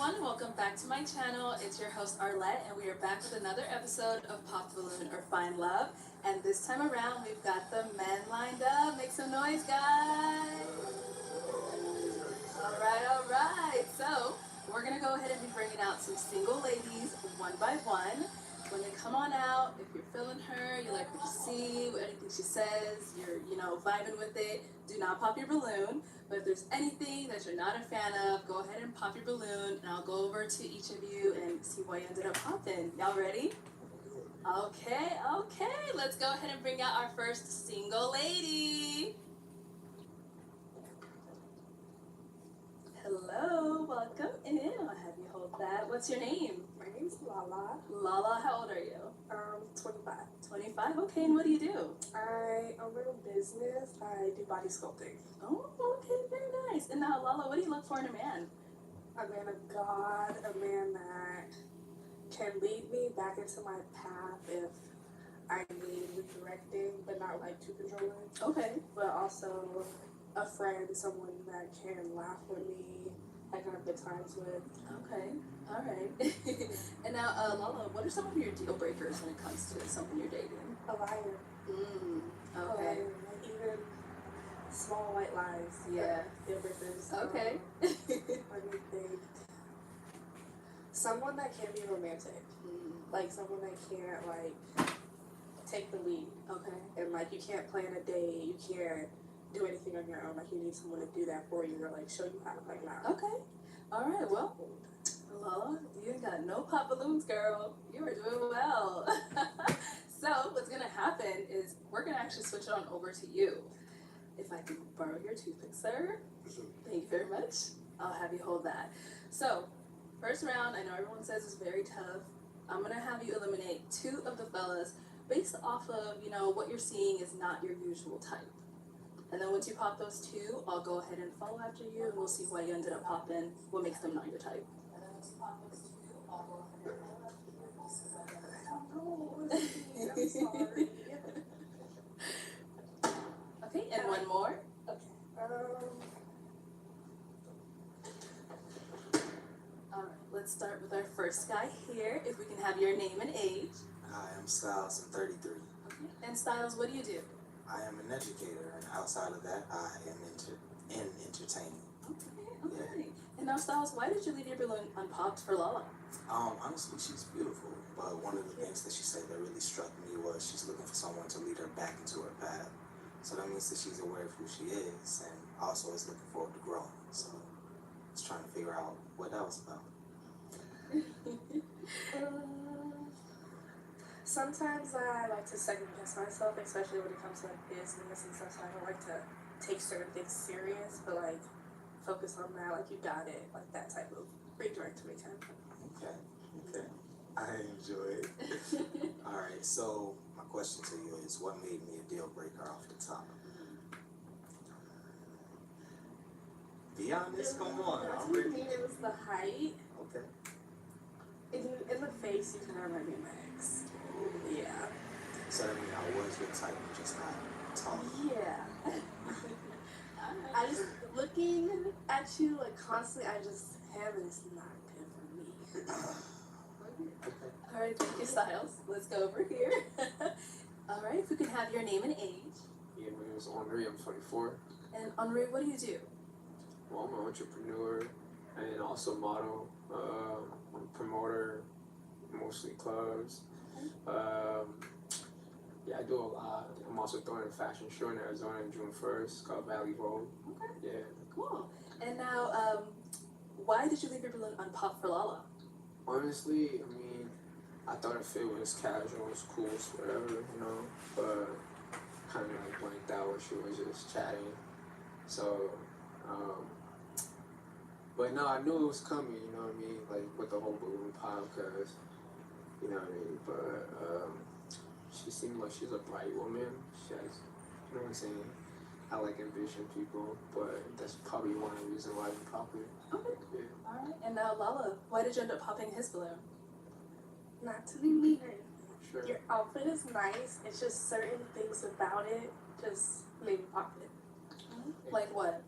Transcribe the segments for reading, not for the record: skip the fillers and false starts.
everyone, welcome back to my channel. It's your host Arlette, and we are back with another episode of Pop the Balloon or Find Love. And this time around, we've got the men lined up. Make some noise, guys. All right. So we're gonna go ahead and be bringing out some single ladies one by one. When they come on out, if you're feeling her, you like what you see, anything she says, you're vibing with it, do not pop your balloon. But if there's anything that you're not a fan of, go ahead and pop your balloon, and I'll go over to each of you and see why you ended up popping. Y'all ready? Okay. Let's go ahead and bring out our first single lady. Hello, welcome in. I'll have you hold that. What's your name? My name's Lala. Lala, how old are you? 25. 25? Okay, and what do you do? I own my own business. I do body sculpting. Oh, okay, very nice. And now, Lala, what do you look for in a man? A man of God, a man that can lead me back into my path if I need redirecting, but not like too controlling. Okay. But also a friend, someone that can laugh with me, I can have good times with. Okay, all right. And now, Lala, what are some of your deal breakers when it comes to someone you're dating? A liar. Okay. A liar. Like even small white lies. Yeah. Deal breakers. Okay. Let me think. Someone that can be romantic. Like someone that can't like take the lead. Okay. And like you can't plan a date, you can't do anything on your own. Like you need someone to do that for you or like show you how to play now. Okay. All right. Well, Lala, you ain't got no pop balloons, girl. You are doing well. So what's gonna happen is we're gonna actually switch it on over to you. If I can borrow your toothpick, sir. Thank you very much. I'll have you hold that. So, first round, I know everyone says it's very tough. I'm gonna have you eliminate two of the fellas based off of, what you're seeing is not your usual type. And then once you pop those two, I'll go ahead and follow after you, and we'll see why you ended up popping, what makes them not your type. And then once you pop those two, I'll go ahead and follow after you, and we'll see why you ended up popping. I'm sorry. Okay, and one more. Okay. All right, let's start with our first guy here. If we can have your name and age. Hi, I'm Styles. I'm 33. Okay. And Styles, what do you do? I am an educator, and outside of that, I am in entertainment. Okay. And now, Styles, why did you leave your balloon unpopped for Lala? Honestly, she's beautiful, but one of the things that she said that really struck me was she's looking for someone to lead her back into her path. So that means that she's aware of who she is, and also is looking forward to growing. So I was trying to figure out what that was about. Sometimes I like to second guess myself, especially when it comes to like business and stuff. So I don't like to take certain things serious, but like focus on that, like you got it, like that type of redirect me kind of. Okay. I enjoy it. All right, so my question to you is, what made me a deal breaker off the top? Be honest, come on. I I'm ready. mean, it was the height. Okay. In the face, you can already mix. Yeah. So that means I was your type, just not tall. Yeah. I just looking at you like constantly. I just heaven is not good for me. Okay. All right, thank you, Styles. Let's go over here. All right, if we could have your name and age. Yeah, my name is Henri. I'm 24. And Henri, what do you do? Well, I'm an entrepreneur and also model. I'm a promoter, mostly clubs. Yeah, I do a lot. I'm also throwing a fashion show in Arizona on June 1st called Valley Road. Okay. Yeah. Cool. And now, why did you leave your balloon unpopped for Lala? Honestly, I mean, I thought it fit was casual, it was cool, whatever, but kind of like blanked out when she was just chatting. So, but no, I knew it was coming, you know what I mean? Like with the whole balloon pop, because, you know what I mean? But she seemed like she's a bright woman. She has, you know what I'm saying? I like envision people, but that's probably one of the reasons why I'm popular. Okay. Yeah. All right. And now, Lala, why did you end up popping his balloon? Not to be mean. Sure. Your outfit is nice. It's just certain things about it just made me pop it. Like what?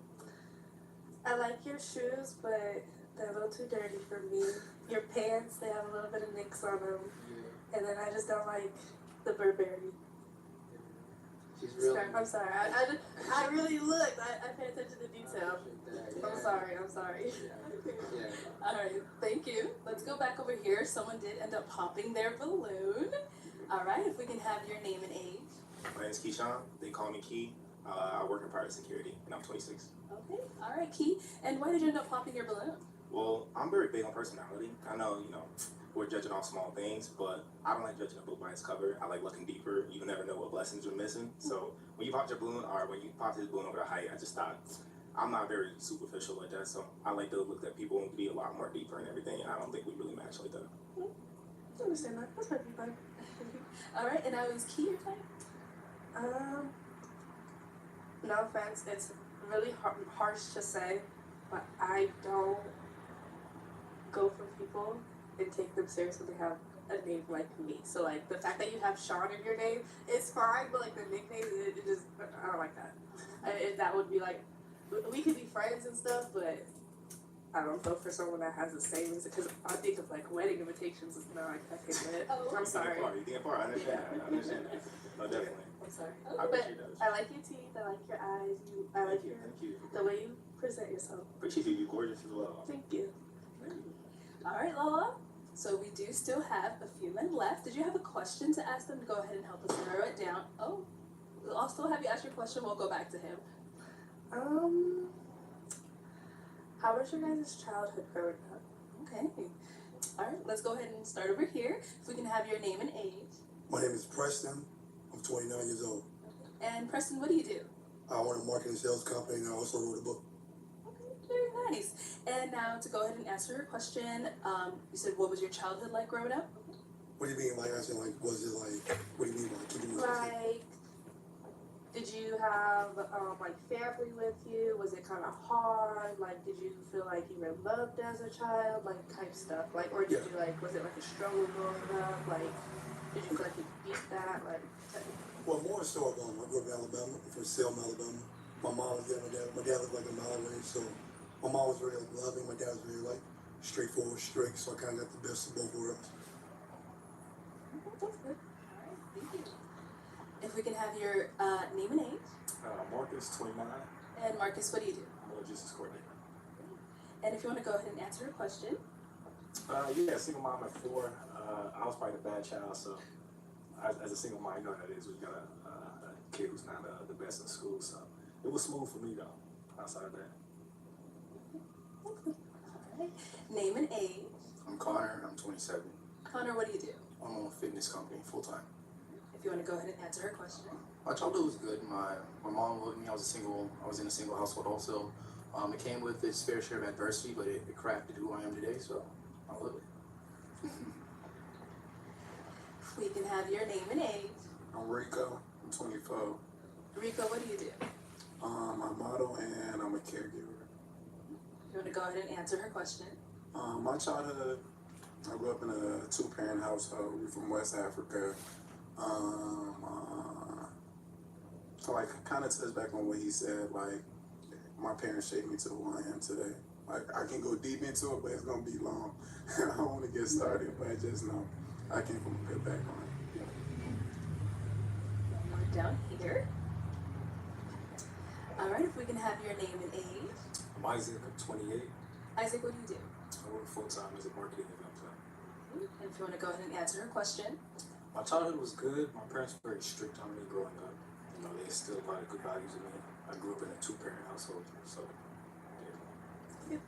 I like your shoes, but they're a little too dirty for me. Your pants, they have a little bit of nicks on them. Yeah. And then I just don't like the Burberry. She's really. I'm sorry. I really looked. I pay attention to detail. I'm sorry. Yeah. All right, thank you. Let's go back over here. Someone did end up popping their balloon. All right, if we can have your name and age. My name is Keyshawn. They call me Key. I work in private security, and I'm 26. Okay, all right, Key. And why did you end up popping your balloon? Well, I'm very big on personality. I know, we're judging off small things, but I don't like judging a book by its cover. I like looking deeper. You never know what blessings you're missing. So when you popped your balloon, or when you popped his balloon over the height, I just thought, I'm not very superficial like that. So I like to look at people and be a lot more deeper and everything, and I don't think we really match like that. I understand that. That's perfectly fine. All right, and I was Key your type? No offense, it's really harsh to say, but I don't go for people and take them serious when they have a name like me. So like the fact that you have Sean in your name is fine, but like the nickname, it just, I don't like that. And that would be like, we could be friends and stuff, but I don't go for someone that has the same, because I think of like wedding invitations and I can't do it. Oh. I'm sorry. You think apart. I understand that. I understand that. No, definitely. I'm sorry. Okay. I appreciate that. I like your teeth, I like your eyes, I like your, Thank you. the way you present yourself. Appreciate you. You're gorgeous as well. Thank you. All right, Lala. So we do still have a few men left. Did you have a question to ask them? Go ahead and help us narrow it down. Oh, I'll still have you ask your question. We'll go back to him. How was your guys' childhood growing up? Okay. All right, let's go ahead and start over here. If we can have your name and age. My name is Preston. I'm 29 years old. And Preston, what do you do? I own a marketing sales company and I also wrote a book. Okay, very nice. And now to go ahead and answer your question, you said what was your childhood like growing up? What do you mean, like, I said, like, was it like, what do you mean by, can you specific? Like, did you have like family with you? Was it kind of hard? Like, did you feel like you were loved as a child? Like, type stuff. Like, or did you like, was it like a struggle growing up? Like, did you feel like you beat that? Like, Well, more so, I grew up in Alabama, from Selma, Alabama. My mom was there, my dad lived like a mile away, so my mom was very like loving, my dad was very like straightforward, strict, so I kind of got the best of both worlds. That's good. All right, thank you. If we can have your name and age. Marcus, 29. And Marcus, what do you do? I'm a logistics coordinator. And if you want to go ahead and answer a question. Yeah, single mom at 4. I was probably the bad child, so as a single mom, you know how it is when you got a kid who's not the best in school. So it was smooth for me though. Outside of that, All right. Name and age. I'm Connor. I'm 27. Connor, what do you do? I'm on a fitness company full time. If you want to go ahead and answer her question. My childhood was good. My mom loved me. I was in a single household also. It came with its fair share of adversity, but it crafted who I am today. So I love it. If we can have your name and age. I'm Rico. I'm 24. Rico, what do you do? I'm a model and I'm a caregiver. You want to go ahead and answer her question. My childhood, I grew up in a 2-parent household. We're from West Africa. So like kind of touch back on what he said, like my parents shaped me to who I am today. Like I can go deep into it, but it's gonna be long. I don't want to get started, but I just know I came from a good background. One more down here. All right, if we can have your name and age. I'm Isaac. I'm 28. Isaac, what do you do? I work full time as a marketing event planner. And if you want to go ahead and answer her question. My childhood was good. My parents were very strict on me growing up. You know, they instilled a lot of good values in me. I grew up in a 2-parent household, so yeah.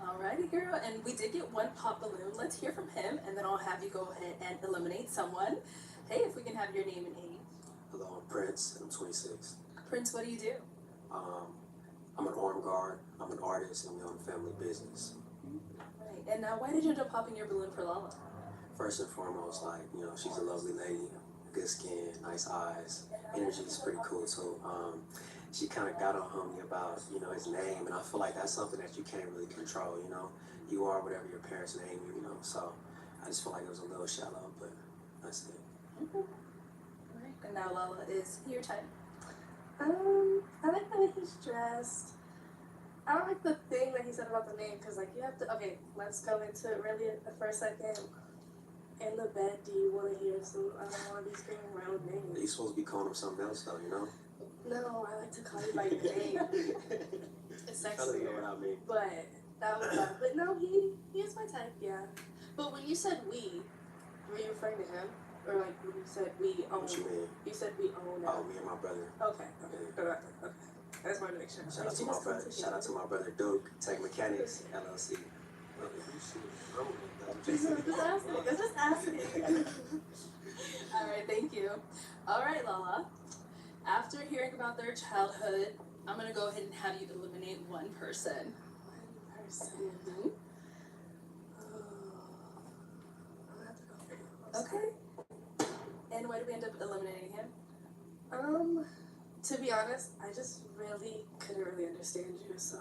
Alrighty, girl. And we did get one pop balloon. Let's hear from him, and then I'll have you go ahead and eliminate someone. Hey, if we can have your name and age. Hello, I'm Prince, and I'm 26. Prince, what do you do? I'm an armed guard, I'm an artist, and we own a family business. Right. And now, why did you end up popping your balloon for Lala? First and foremost, like, she's a lovely lady, good skin, nice eyes, energy is pretty cool too. She kind of got on me about, his name, and I feel like that's something that you can't really control, You are whatever your parents name you, so I just feel like it was a little shallow, but that's it. Right. And now Lala is your type. I like the way he's dressed. I don't like the thing that he said about the name because, like, you have to. Okay, let's go into it really for a second. In the bed, do you want to hear some? I don't want to be screaming my own name. You're supposed to be calling him something else, though, you know? No, I like to call you by your name. It's I don't know sexier. what I mean. But that was but no, he is my type, yeah. But when you said we, were you referring to him? Or like when you said we own, What you mean? you said we own it. Oh, me and my brother. Okay. Okay. I just wanted to make sure. Shout out to my brother. Shout out to my brother Duke, Tech Mechanics, LLC. Just asking. All right, thank you. All right, Lala. After hearing about their childhood, I'm gonna go ahead and have you eliminate one person. One person. Mhm. I'm gonna have to go for it. Okay. And why did we end up eliminating him? To be honest, I just really couldn't really understand you, so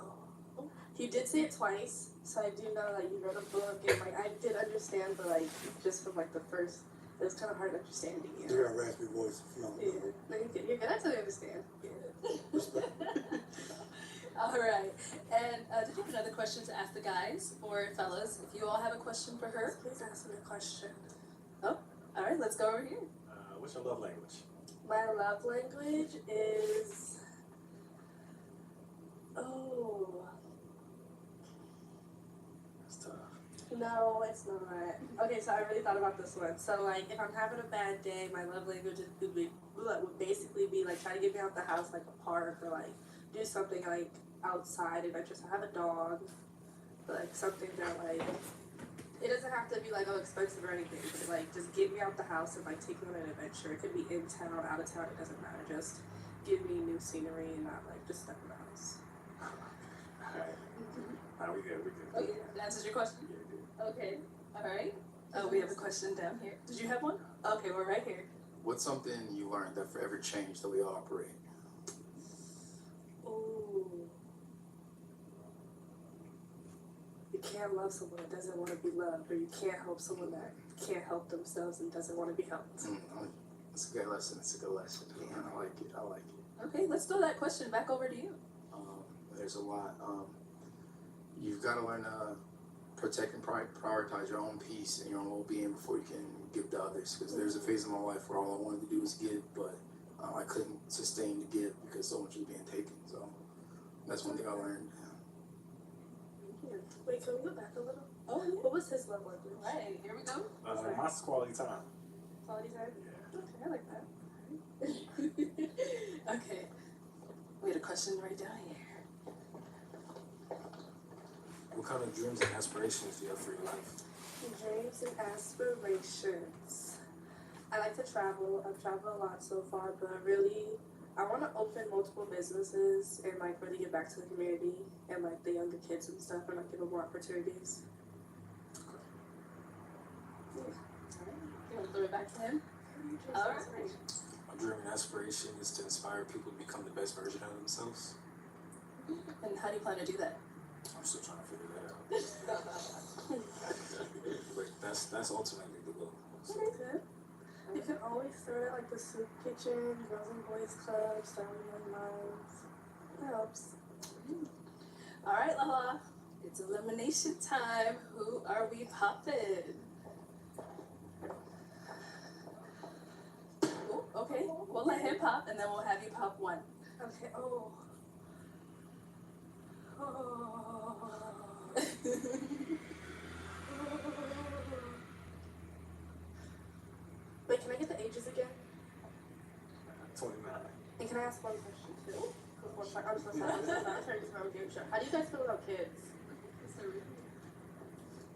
you did say it twice, so I do know that you wrote a book and like I did understand, but like just from like the first, it was kind of hard understanding you. You got a raspy voice, if you don't Yeah, know. no, you're good. I totally understand. All right. And did you have another question to ask the guys or fellas? If you all have a question for her. Please ask me a question. All right, let's go over here. What's your love language? My love language is It's tough. no, it's not. Okay, so I really thought about this one. So like if I'm having a bad day, my love language would basically be like try to get me out the house like a park or like do something like outside adventures. I have a dog, but like something that like it doesn't have to be like expensive or anything, but like just get me out the house and like take me on an adventure. It could be in town, out of town, it doesn't matter. Just give me new scenery and not like just stuff in the house. Alright. Alright, we good. Okay, that answers your question. Okay. All right. Oh, we have a question down here. Did you have one? Okay, we're right here. What's something you learned that forever changed the way you operate? Ooh. You can't love someone that doesn't want to be loved, or you can't help someone that can't help themselves and doesn't want to be helped. It's a good lesson. It's a good lesson. I like it. I like it. Okay, let's throw that question back over to you. There's a lot. You've got to learn to protect and prioritize your own peace and your own well-being before you can give to others. Because there's a phase in my life where all I wanted to do was give, but I couldn't sustain to give because so much was being taken. So that's one thing I learned. Wait, can we go back a little? Oh, yeah. What was his love language? Right, here we go. Mine's quality time. Quality time? Yeah. Okay, I like that. Okay. We had a question right down here. What kind of dreams and aspirations do you have for your life? Dreams and aspirations. I like to travel. I've traveled a lot so far, but really, I want to open multiple businesses and like really get back to the community and like the younger kids and stuff and like give them more opportunities. You want to throw it back to him? All right. My dream and aspiration is to inspire people to become the best version of themselves. And how do you plan to do that? I'm still trying to figure that out. But that's ultimately the goal. So, Okay. You can always start at like the soup kitchen, Girls and Boys Club, starting young minds. It helps. All right, Lala. It's elimination time. Who are we popping? Oh, okay. We'll let him pop, and then we'll have you pop one. Okay. Oh. Wait, can I get the ages again? 29. And can I ask one question too? I'm so sorry. I'm turning this around game show. How do you guys feel about kids?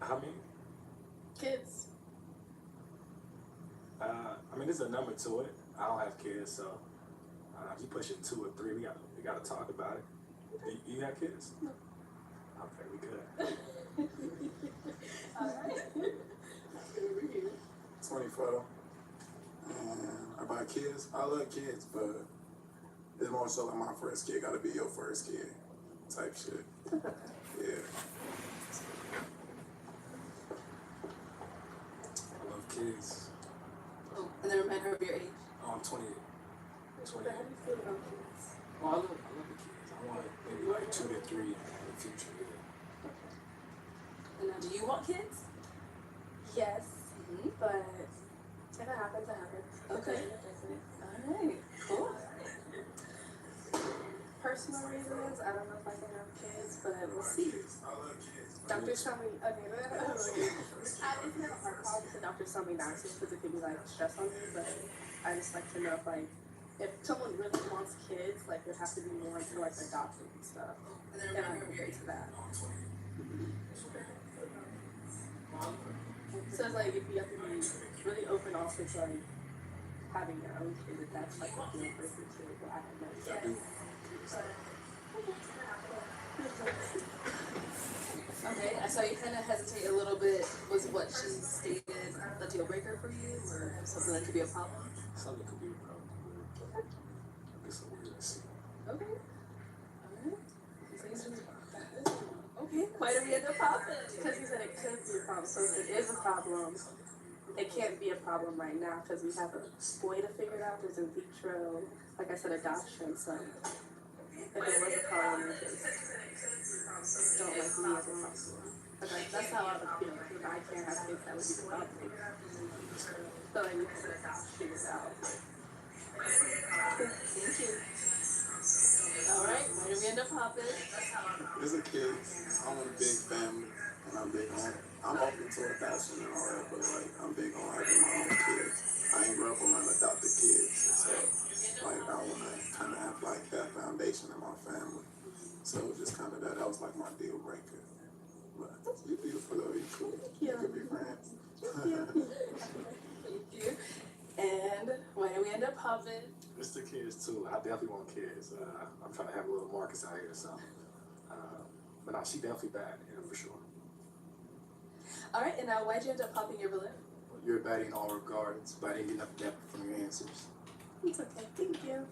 How many? Kids. I mean, there's a number to it. I don't have kids, so if you push it 2 or 3, we gotta talk about it. You have kids? No. Okay, we good. All right. Over here. 24. About kids, I love kids, but it's more so like my first kid gotta be your first kid type shit. Yeah. I love kids. Oh, and then remind her of your age. Oh, I'm 28. How do you feel about kids? Oh, I love the kids. I I want maybe like 2 to 3 in the future. Yeah. And now, do you want kids? Yes, Mm-hmm. but if it happens, it happens. Okay. All right. Cool. Personal reasons, I don't know if I can have kids, but we'll see. Doctors tell me, okay, it's never hard call because doctors tell me not to because it could be like stress on me, but I just like to know if like, if someone really wants kids, like it has to be more to like adoption and stuff, and I'm agree to that. So it's like if you have to be really open also to like having your own kid, if that's like a deal breaker too, but I don't know yet. Okay, I saw you kind of hesitate a little bit. Was what she stated a deal breaker for you, or something that could be a problem? Something could be a problem. But I guess I'm waiting to see. Okay. Alright. Okay, why do we end up popping? Because he said it could be a problem. So if it is a problem, it can't be a problem right now because we have a way to figure it out. There's in vitro, like I said, adoption. So if it was a problem, it just don't like me as a problem. Okay, that's how I would feel. If I can't have kids, that would be the problem. So I need to figure it out. Thank you. Alright, why do we end up popping? As a kid, I want a big family, and I'm big on. I'm open to adoption and all that, but like I'm big on having my own kids. I ain't grew up around adopted kids, so like I want to kind of have like that foundation in my family. So it was just kind of that. That was like my deal breaker. But you're beautiful though. You're cool. Yeah. We could be friends. Thank you. And why do we end up popping? It's the kids too. I definitely want kids. I'm trying to have a little Marcus out here, so. But no, she definitely bad, yeah, for sure. Alright, and now why'd you end up popping your balloon? You're a baddie in all regards, but I didn't get enough depth from your answers. It's okay. Thank you.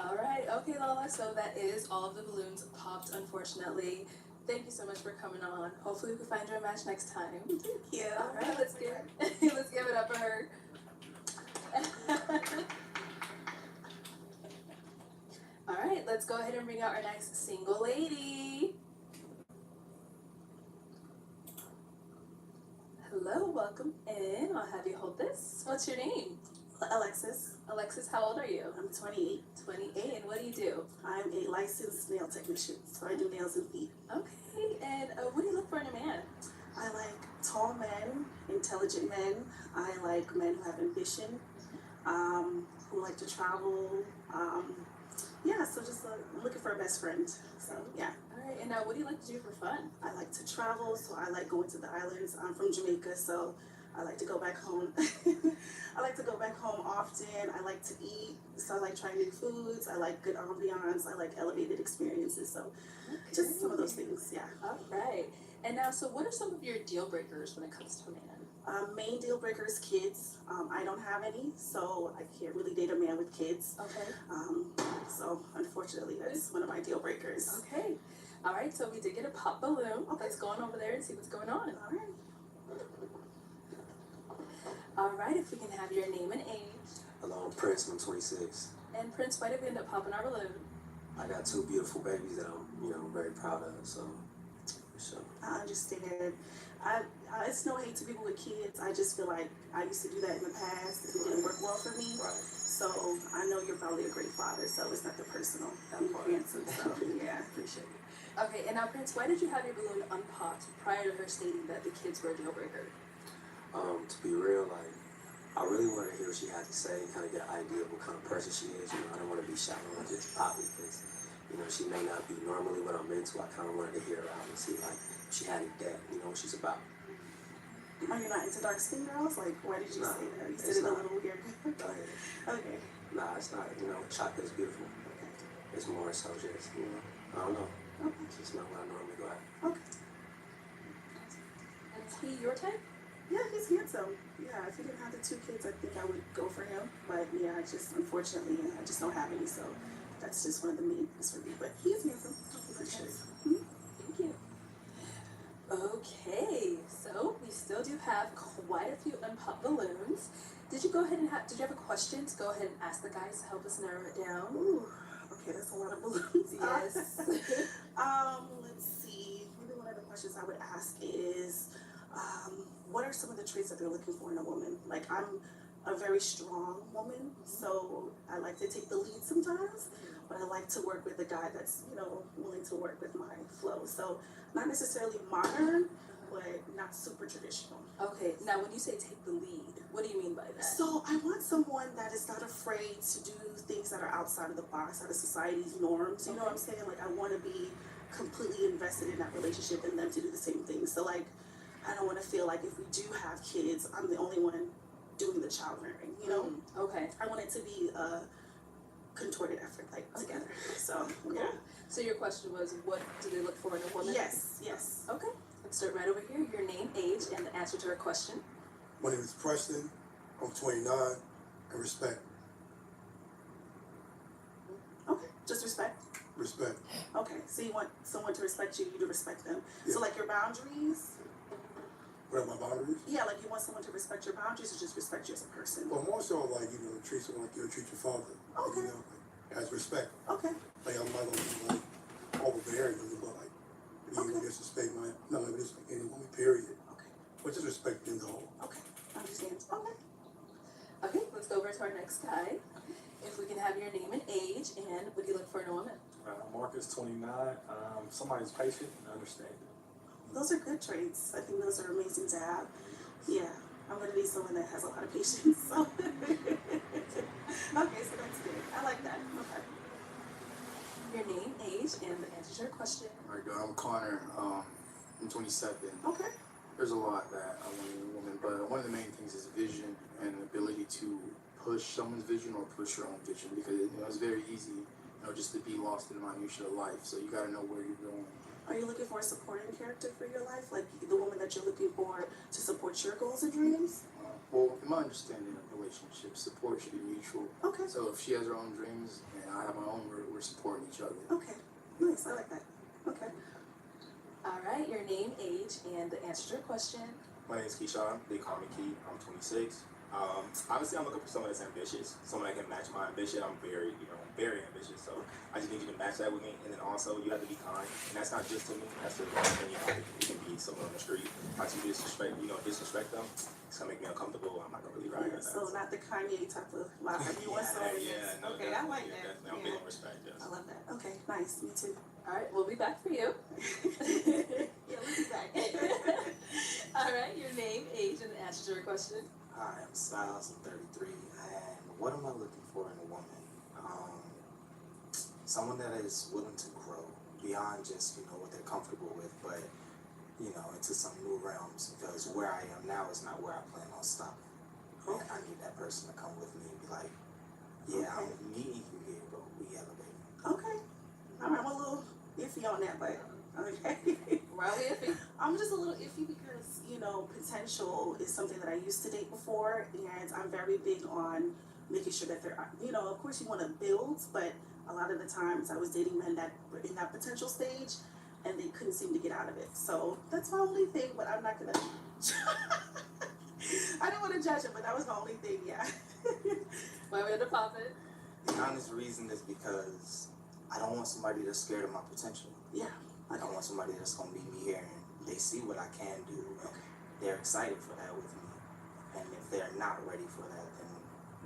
Alright, okay Lola, so that is all of the balloons popped, unfortunately. Thank you so much for coming on. Hopefully we can find you a match next time. Thank you. Alright, let's give it up for her. Alright, let's go ahead and bring out our next single lady. Hello, welcome in. I'll have you hold this. What's your name? Alexis. Alexis, how old are you? I'm 28. 28, and what do you do? I'm a licensed nail technician, so I do nails and feet. Okay, and what do you look for in a man? I like tall men, intelligent men. I like men who have ambition, who like to travel. Yeah, so just looking for a best friend. So yeah. Alright, and what do you like to do for fun? I like to travel, so I like going to the islands. I'm from Jamaica, so I like to go back home. I like to go back home often. I like to eat, so I like trying new foods. I like good ambiance. I like elevated experiences. So just some of those things, yeah. Alright, and now, so what are some of your deal breakers when it comes to a man? Main deal breakers, kids. I don't have any, so I can't really date a man with kids. Okay. So unfortunately, that's one of my deal breakers. Okay. Alright, so we did get a pop balloon. Okay. Let's go on over there and see what's going on. All right. Alright, if we can have your name and age. Hello, I'm Prince. I'm 26. And Prince, why did we end up popping our balloon? I got 2 beautiful babies that I'm, very proud of. So, for sure. I understand. It's no hate to people with kids. I just feel like I used to do that in the past. It didn't work well for me. Right. So I know you're probably a great father, so it's nothing personal. I'm handsome, so yeah, appreciate it. Okay, and now Prince, why did you have your balloon unpopped prior to her stating that the kids were a deal breaker? To be real, like, I really wanted to hear what she had to say, kind of get an idea of what kind of person she is. I don't want to be shallow and just pop it because, she may not be normally what I'm into. I kind of wanted to hear her out and see, like, if she had any depth, what she's about. Are you not into dark skin girls? Like, why did you say that? You said it a little weird. Go ahead. Okay. Nah, it's not, chocolate's beautiful. It's more so just, I don't know. Okay. It's just not what I normally go at. Okay. And is he your type? Yeah, he's handsome. Yeah, if he didn't have the 2 kids, I think I would go for him. But yeah, unfortunately, I just don't have any, so that's just one of the main things for me. But he's handsome. Appreciate it. Thank you. Okay, so we still do have quite a few unpopped balloons. Did you have a question to go ahead and ask the guys to help us narrow it down? Ooh, Okay, that's a lot of balloons. Yes. Let's see. Maybe one of the questions I would ask is, what are some of the traits that they're looking for in a woman? Like, I'm a very strong woman, so I like to take the lead sometimes, but I like to work with a guy that's, you know, willing to work with my flow. So not necessarily modern, but not super traditional. Okay, now when you say take the lead, what do you mean by that? So I want someone that is not afraid to do things that are outside of the box, out of society's norms. You know what I'm saying? Like, I want to be completely invested in that relationship and them to do the same thing. So like, I don't want to feel like if we do have kids, I'm the only one doing the child rearing, you know? Okay. I want it to be a contorted effort, like, together. So, yeah. So your question was, what do they look for in a woman? Yes, yes. Okay. Let's start right over here. Your name, age, and the answer to our question. My name is Preston. I'm 29. And respect. Okay, just respect. Respect. Okay, so you want someone to respect you, you to respect them. Yeah. So like your boundaries, What are my boundaries? yeah, like you want someone to respect your boundaries or just respect you as a person. Well, more so like, you know, treat someone like you would treat your father. Like, Okay. you know, like, as respect. Okay, Like, I'm not gonna be like overbearing with you, but like, you Okay. disrespect my, not like disrespect any woman, period. okay, But just respect in the whole. okay, understand. Okay. Okay, let's go over to our next guy. If we can have your name and age, and what do you look for in a woman? Marcus, 29. Somebody who's patient and understanding. Those are good traits. I think those are amazing to have. Yeah, I'm gonna be someone that has a lot of patience. So. Okay, so that's good. I like that. Okay. Your name, age, and the answer to your question. Alright, I'm Connor. I'm 27. Okay. There's a lot that I want in a woman, but one of the main things is vision and the ability to push someone's vision or push your own vision, because it's very easy, just to be lost in the minutiae of life. So you got to know where you're going. Are you looking for a supporting character for your life? Like the woman that you're looking for to support your goals and dreams? Well, in my understanding of relationships, support should be mutual. Okay. So if she has her own dreams and I have my own, we're supporting each other. Okay. Nice. I like that. Okay. All right, your name, age, and the answer to your question. My name is Keyshawn. They call me Key. I'm 26. Obviously, I'm looking for someone that's ambitious, someone that can match my ambition. I'm very, very ambitious. So I just need you to match that with me. And then also, you have to be kind. And that's not just to me. That's to any other. You can be someone on the street. If you disrespect them, it's gonna make me uncomfortable. I'm not gonna really ride with that. So not the Kanye type of vibe. You want someone that's no, okay. I like definitely, that. Definitely. I'm big on respect. Yes. I love that. Okay. Nice. Me too. All right, we'll be back for you. Yeah, we'll be back. All right, your name, age, and the answer to your question. Hi, I'm Styles. I'm 33. And what am I looking for in a woman? Someone that is willing to grow beyond just, what they're comfortable with, but, into some new realms. Because where I am now is not where I plan on stopping. And I need that person to come with me and be like, yeah, I'm meeting you here, but we elevating. Okay. All right. I'm a little iffy on that, but okay. Why are we iffy? I'm just a little iffy because, potential is something that I used to date before, and I'm very big on making sure that they're, of course you want to build, but a lot of the times I was dating men that were in that potential stage, and they couldn't seem to get out of it. So that's my only thing, but I'm not going to, I didn't want to judge it, but that was my only thing, yeah. Why we had to pop it? The honest reason is because I don't want somebody that's scared of my potential. Yeah. I don't want somebody that's going to meet me here and they see what I can do and they're excited for that with me. And if they're not ready for that, then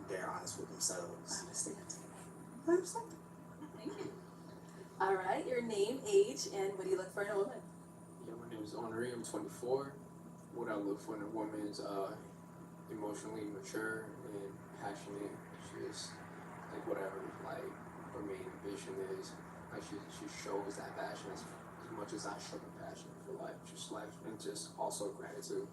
they're honest with I themselves. understand. I understand. Thank you. All right, your name, age, and what do you look for in a woman? Yeah, my name is Henri. I'm 24. What I look for in a woman is emotionally mature and passionate. She's like whatever like her main ambition is. Like she shows that passion as much as I show the passion for life, and just also gratitude.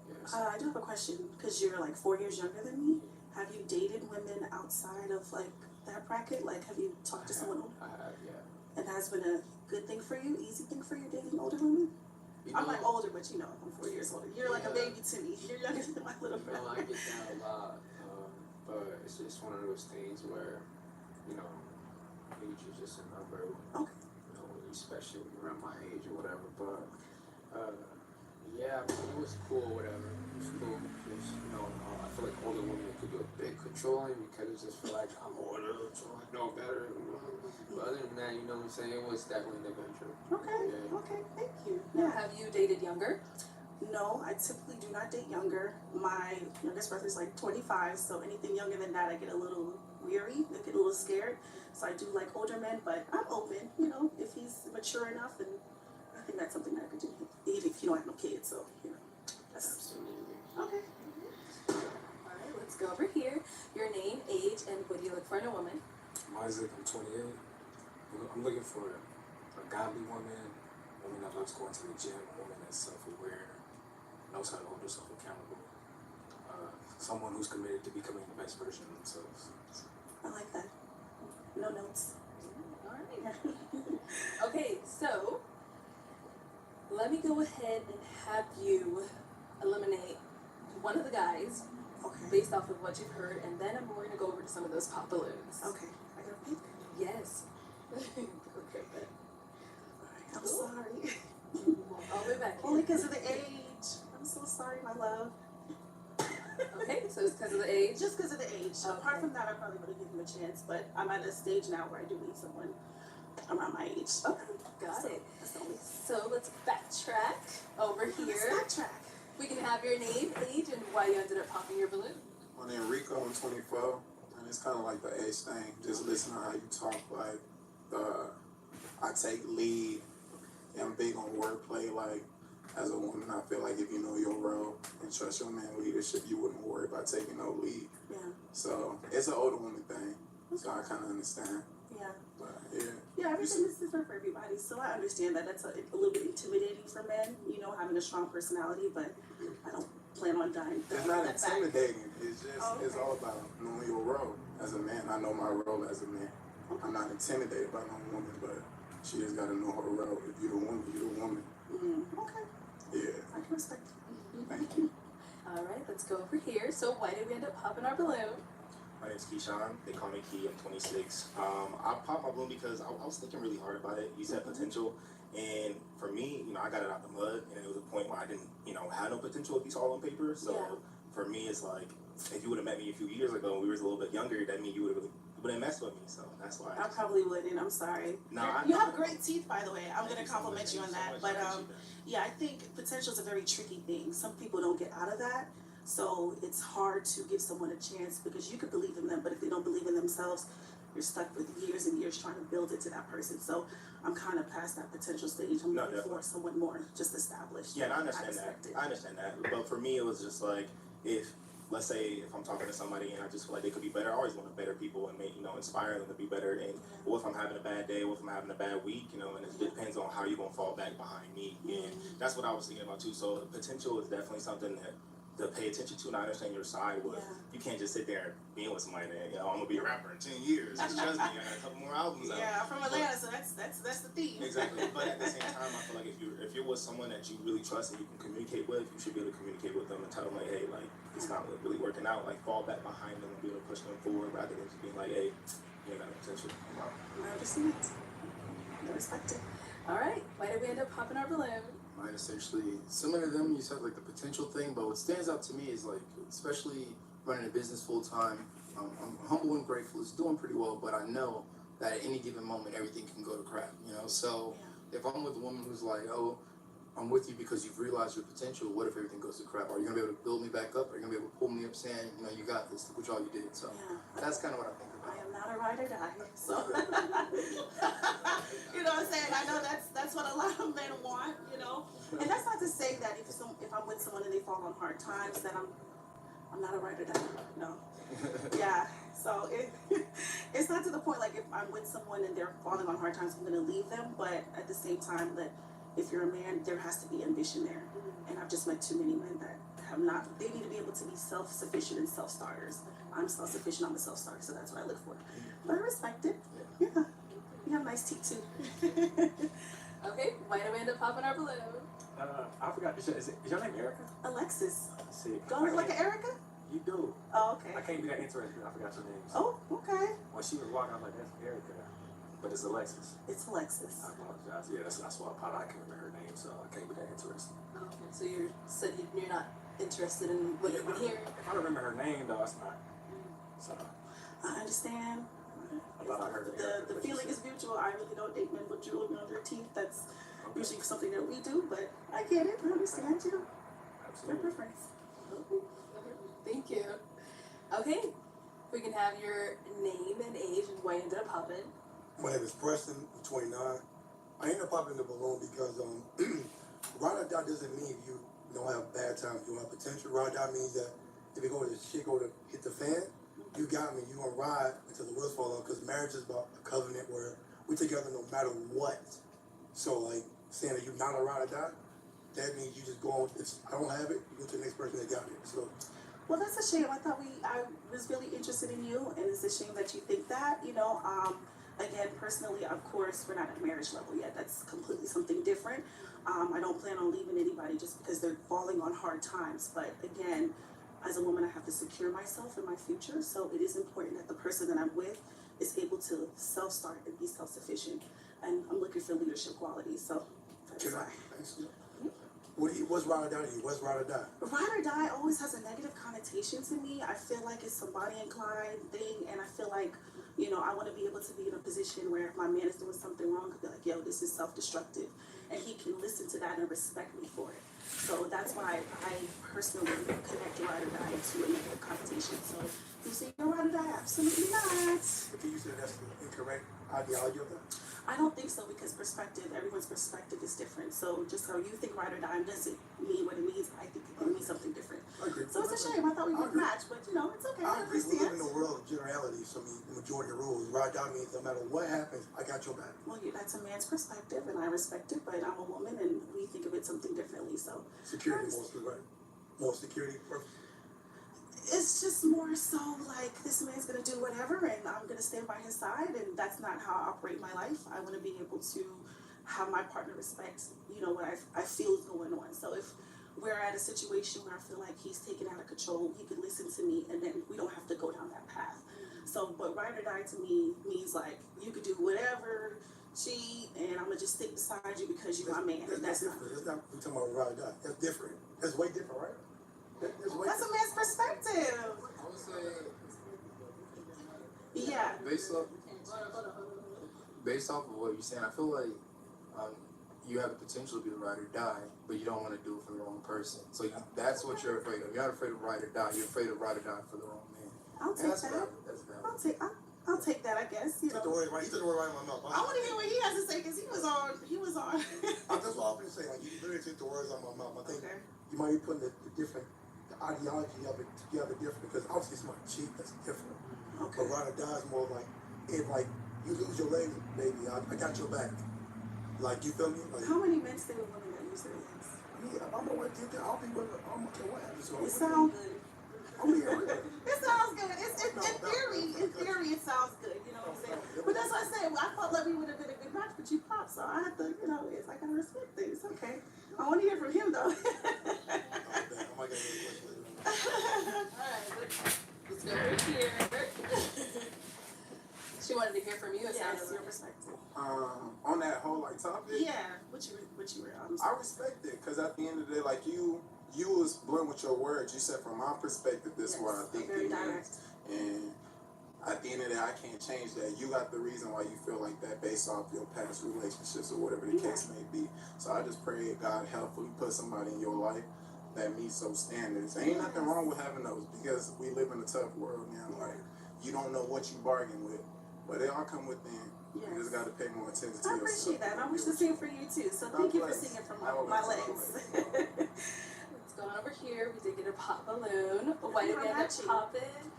Yes. I do have a question, because you're like 4 years younger than me. Have you dated women outside of like that bracket? Like, have you talked to someone older? I have, yeah. And has been a good thing for you, easy thing for you dating older women? I'm like older, but I'm 4 years older. You're like a baby to me. You're younger than my little brother. I get that a lot, but it's just one of those things where, age is just a number. Okay. Especially when you're around my age or whatever. But Yeah, I mean, it was cool, whatever. It was cool because, you know, I feel like older women could do a bit controlling because it's just feel like I'm older, so I know better. But other than that, you know what I'm saying? It was definitely an adventure. Okay, Yeah. okay, thank you. Now, Yeah. have you dated younger? No, I typically do not date younger. My youngest brother is like 25, so anything younger than that, I get a little weary, I get a little scared. So I do like older men, but I'm open, you know, if he's mature enough, and I think that's something that I could do, even if you don't have no kids, so, you know, that's Absolutely. okay. Alright, let's go over here. Your name, age, and what do you look for in a woman? I'm Isaac, I'm 28. I'm looking for a godly woman that loves going to the gym, a woman that's self-aware, knows how to hold herself accountable, someone who's committed to becoming the best version of themselves. I like that. No notes. Alright. Okay, so let me go ahead and have you eliminate one of the guys Okay. based off of what you've heard, and then we're gonna go over to some of those pop balloons. Okay. I gotta pick. Yes. Okay, good. Alright, I'm sorry. All the way back. Only because of the age. I'm so sorry, my love. Okay, so it's because of the age. Just because of the age. Okay. Apart from that, I probably would have given him a chance, but I'm at a stage now where I do need someone around my age. Okay, got So, it. that's the only. So let's backtrack over Let's here. backtrack. We can have your name, age, and why you ended up popping your balloon. My name Rico, I'm 24, and it's kind of like the age thing. Just listen to how you talk. Like, I take lead. I'm big on wordplay. Like, as a woman, I feel like if you know your role and trust your man leadership, you wouldn't worry about taking no lead. Yeah. So it's an older woman thing. So I kind of understand. Yeah. But yeah, Yeah, everything is different for everybody, so I understand that that's a little bit intimidating for men, you know, having a strong personality, but I don't plan on dying. it's not that back. intimidating. It's just it's Okay. all about knowing your role as a man. I know my role as a man. I'm not intimidated by no woman, but she just got to know her role. If you're the woman, you're the woman. Okay, Yeah. I can respect it. Thank you. All right, let's go over here. So why did we end up popping our balloon? My name's Keyshawn. They call me Key. I'm 26. I popped my balloon because I was thinking really hard about it. You said potential, and for me, you know, I got it out the mud, and it was a point where I didn't, you know, have no potential at least all on paper. So Yeah. for me, it's like if you would have met me a few years ago, and we were a little bit younger, that means you would have wouldn't mess with me. So that's why. I probably wouldn't, I'm sorry. No, I You know. have great teeth, by the way. I'm Thank gonna you so compliment much. you on Thank that, so but much. I appreciate that. yeah, I think potential is a very tricky thing. Some people don't get out of that. So it's hard to give someone a chance because you could believe in them, but if they don't believe in themselves, you're stuck with years and years trying to build it to that person. So I'm kind of past that potential stage. I'm No, looking definitely. for someone more just established. Yeah, and I understand respect that. it. I understand that. But for me, it was just like if, let's say, if I'm talking to somebody and I just feel like they could be better, I always want to better people and make, you know, inspire them to be better. And what if I'm having a bad day? What if I'm having a bad week? You know, and it depends on how you're gonna fall back behind me. And that's what I was thinking about too. So potential is definitely something that to pay attention to, and I understand your side with. Yeah. You can't just sit there being with somebody that, you know, I'm gonna be a rapper in 10 years. Just trust me, I got a couple more albums out. Yeah, I'm from Atlanta, so that's the theme. Exactly, but at the same time, I feel like if you're with someone that you really trust and you can communicate with, you should be able to communicate with them and tell them like, hey, like it's not really working out. Like fall back behind them and be able to push them forward rather than just being like, hey, you ain't got no potential. I understand. I respect it. All right, why did we end up popping our balloon? Mine essentially similar to them. You said like the potential thing, but what stands out to me is like, especially running a business full time. I'm humble and grateful. It's doing pretty well, but I know that at any given moment everything can go to crap. You know, so if I'm with a woman who's like, oh, I'm with you because you've realized your potential. What if everything goes to crap? Are you gonna be able to build me back up? Are you gonna be able to pull me up, saying, you know, you got this. Look what all you did. So Yeah. that's kind of what I think about. I am not a ride or die, so you know what I'm saying. I know that's what a lot of men want, you know. And that's not to say that if I'm with someone and they fall on hard times, that I'm not a ride or die. No. Yeah. So it's not to the point like if I'm with someone and they're falling on hard times, I'm gonna leave them. But at the same time, that if you're a man, there has to be ambition there. And I've just met too many men that have not. They need to be able to be self-sufficient and self-starters. I'm self-sufficient, I'm a self-starter, so that's what I look for. But I respect it. Yeah. You have nice teeth too. Okay, why did we end up popping our balloon? I forgot. Is your name Erica? Alexis. See, Do I look like an Erica? You do. Oh, okay. I can't be that interested. I forgot your name. Oh, okay. When she was walking, I was like, that's Erica. But it's Alexis. It's Alexis. I apologize. Yeah, that's why I can't remember her name, so I can't be that interested. Okay, so you said you're not interested in what you've been hearing? If I remember her name, though, it's not. So I understand. I thought I heard it. The feeling is mutual. I really don't date men with jewelry on their teeth. That's usually something that we do, but I get it. I understand you. Your Absolutely. preference. Thank you. Okay, we can have your name and age and why you ended up popping. My name is Preston, I'm 29. I ended up popping the balloon because ride or die doesn't mean you don't have bad times, you don't have potential. Ride or die means that if you go to shit go to hit the fan, you got me, you gonna ride until the wheels fall off, because marriage is about a covenant where we together no matter what. So like saying that you're not a ride or die, that means you just go on, if I don't have it, you go to the next person that got it. So Well, that's a shame. I was really interested in you, and it's a shame that you think that, you know. Again, personally, of course, we're not at marriage level yet. That's completely something different. I don't plan on leaving anybody just because they're falling on hard times. But again, as a woman, I have to secure myself and my future. So it is important that the person that I'm with is able to self-start and be self-sufficient. And I'm looking for leadership qualities. So that's can I why. ask you, what's ride or die to you? What's ride or die? Ride or die always has a negative connotation to me. I feel like it's a body inclined thing, and I feel like, you know, I want to be able to be in a position where if my man is doing something wrong, I could be like, yo, this is self-destructive, and he can listen to that and respect me for it. So that's why I personally connect ride or die to a negative connotation. So you say you're ride or die? Absolutely not. But can you say that's the incorrect ideology of that? I don't think so, because everyone's perspective is different. So just how you think ride or die doesn't mean what it means. I think it means something different. I agree. So it's a shame. I thought we would match, but you know, it's okay. I I agree. We live in understand. a world of generalities. So I mean, the majority of rules. Ride or die means no matter what happens, I got your back. Well, that's a man's perspective, and I respect it, but I'm a woman, and we think of it something differently. So Security mostly, right? More security. Perfect. it's just more so like this man's gonna do whatever, and I'm gonna stand by his side, and that's not how I operate my life. I want to be able to have my partner respect, you know, what I feel is going on. So if we're at a situation where I feel like he's taken out of control, he could listen to me, and then we don't have to go down that path. So, but ride or die to me means like you could do whatever, cheat, and I'm gonna just stick beside you because you're my man. That's That's not. different. That's not. We talking about ride or die. That's different. That's way different, right? That's way That's a man's perspective. I would say Yeah. based off of what you're saying, I feel like you have the potential to be a ride or die, but you don't want to do it for the wrong person. So that's what you're afraid of. You're not afraid of ride or die. You're afraid of ride or die for the wrong man. I'll And take that's that. valid. That's valid. I'll take that, I guess. You took the know. word right. He took the word right in my mouth. I want to hear what he has to say because he was on. That's what I'm gonna say. Like you literally took the words out of my mouth. I think Okay. you might be putting the ideology of it together different, because obviously it's not cheap. That's different. Okay. But ride or die is more like if like you lose your lady, baby, I got your back. Like you feel me? Like How many men stay with women that lose their legs? yeah, I'm gonna get there. I'll be with her. I don't care what happens. So It sounds good. I'm here with her. It sounds good. In theory, it sounds good. You know what I'm saying? But that's what I said. I felt like we would have been a good match, but you popped, so I had to, you know, it's like I gotta respect things. Okay. I want to hear from him though. I might get a question later. Alright, let's go over here. She wanted to hear from you. It Yes, sounded your like. perspective. On that whole like topic, Yeah. What you were. I respect it, because at the end of the day, like you was blunt with your words. You said, from my perspective, this is what I think Very it direct. is. And at the end of the day, I can't change that. You got the reason why you feel like that based off your past relationships or whatever the case may be. So I just pray God helpfully put somebody in your life that meets those standards. Ain't nothing wrong with having those, because we live in a tough world now. Like, you don't know what you bargain with, but they all come within. Yes. You just got to pay more attention to I yourself. appreciate that, and I wish the same for you too. So thank you for singing from my legs. Let's go on over here. We did get a pop balloon. Why did we end up Matching. popping?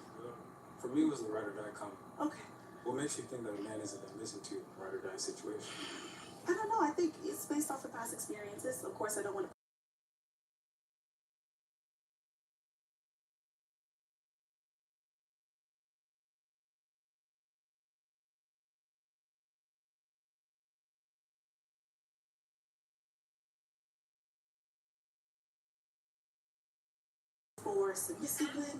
For me, it was the ride or die comment. Okay. What makes you think that a man isn't going to listen to a ride or die situation? I don't know. I think it's based off of past experiences. Of course, I don't want to. For submissive women,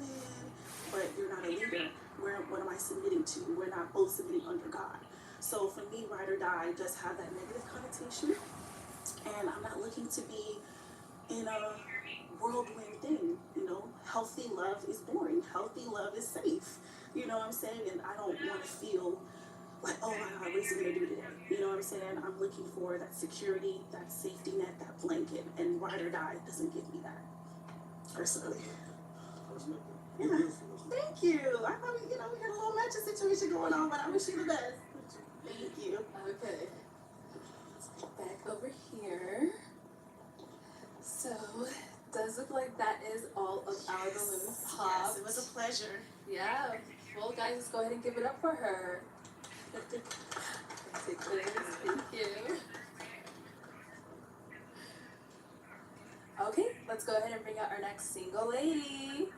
but you're not a leader. What am I submitting to? We're not both submitting under God. So for me, ride or die does have that negative connotation, and I'm not looking to be in a whirlwind thing. You know, healthy love is boring. Healthy love is safe. You know what I'm saying? And I don't want to feel like, oh my God, what is he gonna do today? You know what I'm saying? I'm looking for that security, that safety net, that blanket, and ride or die doesn't give me that, personally. You're Yeah. beautiful. Thank you. I thought we had a little matching situation going on, but I wish you the best. Thank you. Okay. Back over here. So, does look like that is all of our balloons popped. Yes, it was a pleasure. Yeah. Well, guys, let's go ahead and give it up for her. Take this. Thank you. Okay, let's go ahead and bring out our next single lady.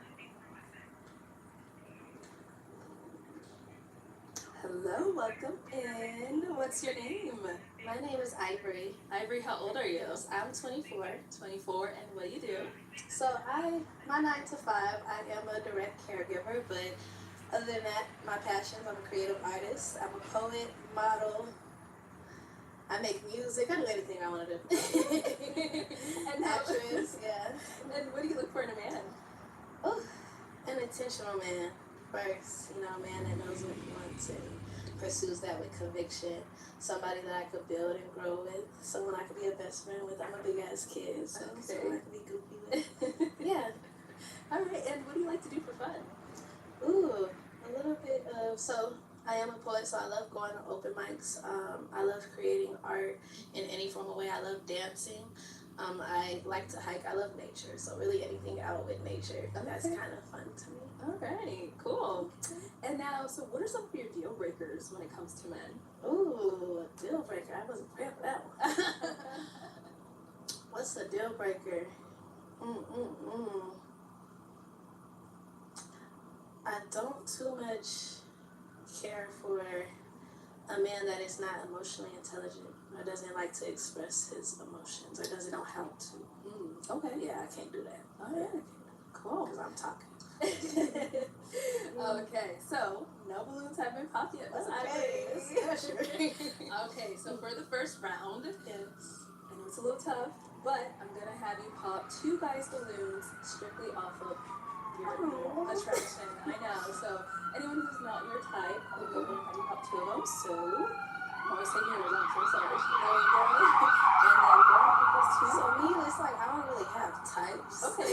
Hello, welcome in. What's your name? My name is Ivory. Ivory, how old are you? I'm 24. 24, and what do you do? So my 9 to 5, I am a direct caregiver, but other than that, my passions, I'm a creative artist. I'm a poet, model. I make music. I do anything I want to do. And Actress, yeah. And what do you look for in a man? Oh, an intentional man first. You know, a man that knows what he wants and pursues that with conviction. Somebody that I could build and grow with. Someone I could be a best friend with. I'm a big ass kid, so someone I could be goofy with. Yeah. All right, and what do you like to do for fun? Ooh, a little bit of, so I am a poet, so I love going to open mics. I love creating art in any form of way. I love dancing. I like to hike. I love nature, so really anything out with nature. That's kind of fun to me. All right, cool. And now, so what are some of your deal breakers when it comes to men? Ooh, a deal breaker. I wasn't prepared for that one. What's a deal breaker? I don't too much care for a man that is not emotionally intelligent or doesn't like to express his emotions or doesn't know how to. Okay. Yeah, I can't do that. All right. Cool. Because I'm talking. Okay, so no balloons have been popped yet. Miss Okay. Ivory. Okay, so for the first round, Yes. I know it's a little tough, but I'm gonna have you pop 2 guys' balloons strictly off of your attraction. I know. So anyone who's not your type, I'm going to have you pop 2 of them. So I'm always taking yours. I'm so sorry. There you go. And then go ahead and pick those 2. So me, it's like I don't really have types. Okay.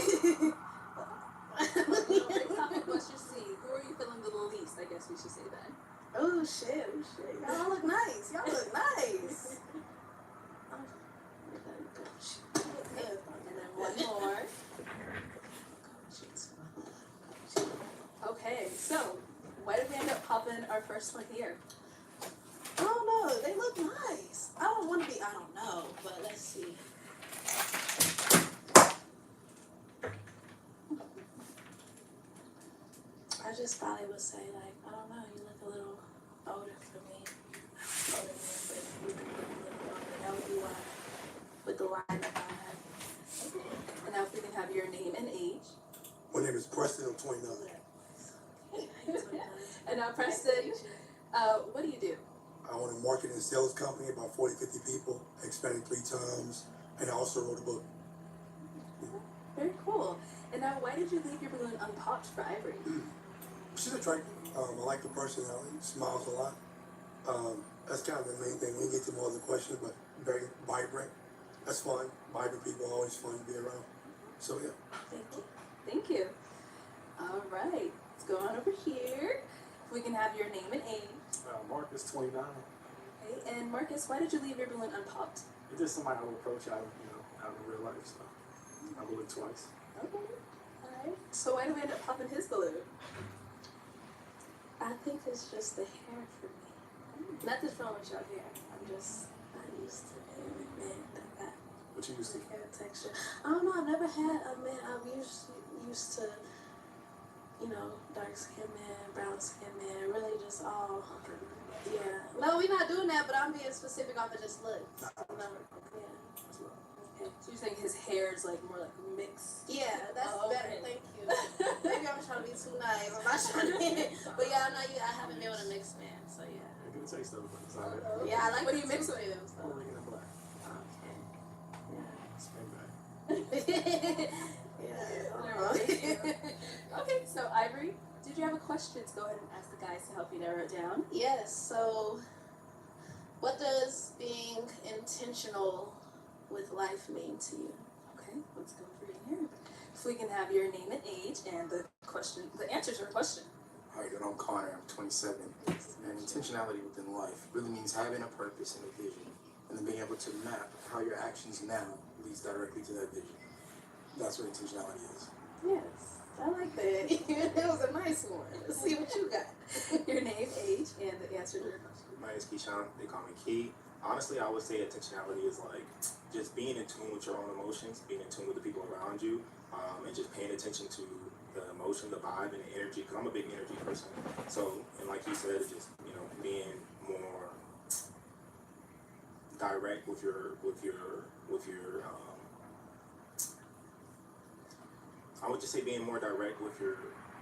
Based off of what you see, who are you feeling the least? I guess we should say that. Oh shit, Y'all look nice. Y'all look nice. And then one more. Okay, so why did we end up popping our first one here? I don't know. They look nice. I don't want to be. I don't know, but let's see. I just probably would say like, I don't know. You look a little older for me. Older than, but you look a little older. That would be why. With the line that I have. And now if we can have your name and age. My name is Preston. I'm 29. And now Preston, what do you do? I own a marketing and sales company, about 40, 50 people, expanded 3 times, and I also wrote a book. Very cool. And now why did you leave your balloon unpopped for Ivory? She's attractive. I like the personality, smiles a lot. That's kind of the main thing. We can get to more other questions, but very vibrant. That's fun. Vibrant people are always fun to be around. So yeah. Thank you. Thank you. All right, let's go on over here. If we can have your name and age. Marcus, 29. Okay, and Marcus, why did you leave your balloon unpopped? It's just somebody I would approach out, out in real life, so I will look twice. Okay. All right. So why did we end up popping his balloon? I think it's just the hair for me. Nothing's wrong with your hair. I'm just not used to it. Man, that What you used to? hair texture. I don't know. I've never had a man. I'm used to, dark skinned man, brown skinned man. Really, just all. Yeah. No, we're not doing that. But I'm being specific off of just looks. Yeah. Okay. So you're saying his hair is like more like mixed? Yeah, that's Oh, better. okay. Thank you. Maybe I'm trying to be too nice. I'm not trying to be. But yeah, I haven't been with a mixed man. So yeah. can say stuff, but it's not it. Yeah, I like What do you mix with? Puerto Rican and black. Spin back. Okay, so Ivory, did you have a question? Go ahead and ask the guys to help you narrow it down. Yes, so what does being intentional with life mean to you? Okay, let's go for you here. If we can have your name and age and the answer to your question. Alright, and I'm Connor, I'm 27. And intentionality within life really means having a purpose and a vision, and then being able to map how your actions now leads directly to that vision. That's what intentionality is. Yes, I like that. That was a nice one. Let's see what you got. Your name, age, and the answer to your question. My name is Keyshawn. They call me Key. Honestly, I would say intentionality is like just being in tune with your own emotions, being in tune with the people around you, and just paying attention to the emotion, the vibe, and the energy. Because I'm a big energy person. So, and like you said, just being more direct with your I would just say being more direct with your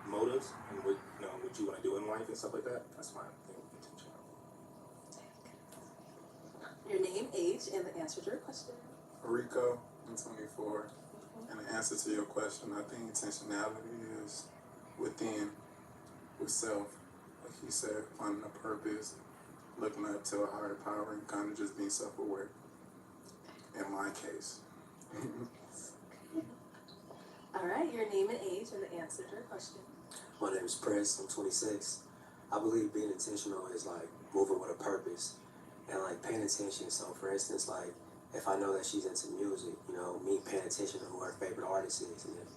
motives and what what you want to do in life and stuff like that. That's my thing. Intentionality. Your name, age, and the answer to your question. Rico, I'm 24. And the answer to your question, I think intentionality is within, with self. Like you said, finding a purpose, looking up to a higher power, and kind of just being self-aware. In my case. All right, your name and age and the answer to your question. My name is Prince, I'm 26. I believe being intentional is like moving with a purpose and like paying attention. So for instance, like if I know that she's into music, me paying attention to who her favorite artist is, and if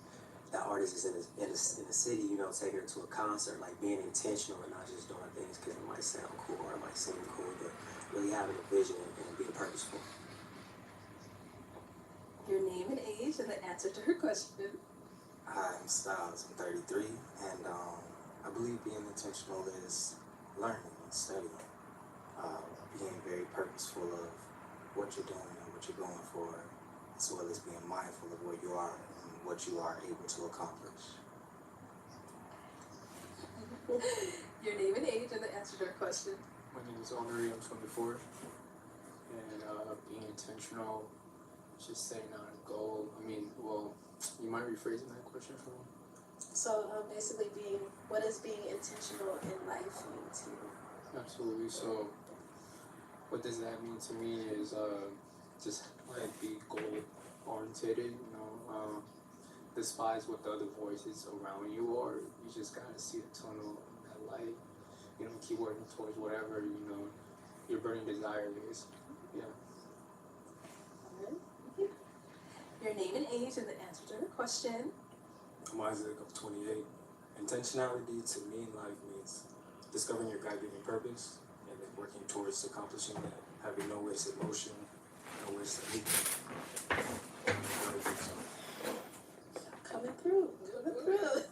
that artist is in the city, taking her to a concert, like being intentional and not just doing things because it might sound cool or it might seem cool, but really having a vision and being purposeful. Your name and age and the answer to her question. I'm Styles, I'm 33, and I believe being intentional is learning and studying, being very purposeful of what you're doing and what you're going for, as well as being mindful of where you are and what you are able to accomplish. Your name and age and the answer to her question. My name is Henri, I'm 24. And being intentional, just setting out a goal. You mind rephrasing that question for me? So basically what does being intentional in life mean to you? Absolutely. So what does that mean to me is just like be goal oriented, despise what the other voices around you are. You just gotta see the tunnel in that light, keep working towards whatever, your burning desire is. Yeah. Your name and age and the answer to her question. I'm Isaac, I'm 28. Intentionality to me in life means discovering your God-given purpose and then working towards accomplishing that, having no wasted motion, no wasted need. Coming through.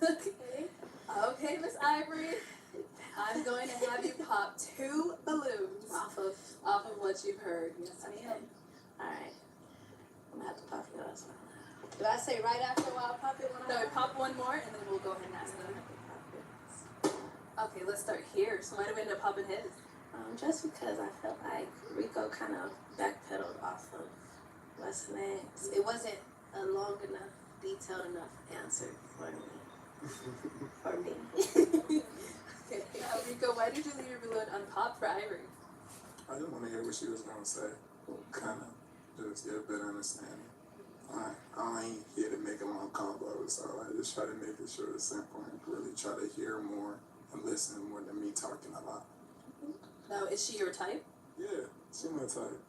Okay. Okay, Miss Ivory. I'm going to have you pop 2 balloons Off of what you've heard. Yes, ma'am. Alright. I'm gonna have to pop yours. Do I say right after while I pop it when No, pop one more and then we'll go ahead and ask them. Okay, let's start here. So why did we end up popping his? Just because I felt like Rico kind of backpedaled off of what's next. It wasn't a long enough, detailed enough answer for me. Okay, Rico, why did you leave your balloon unpopped for Ivory? I just want to hear what she was going to say. Kind of just get a better understanding. I ain't here to make a long combo, so I just try to make it short and simple and really try to hear more and listen more than me talking a lot. Now, is she your type? Yeah, she my type.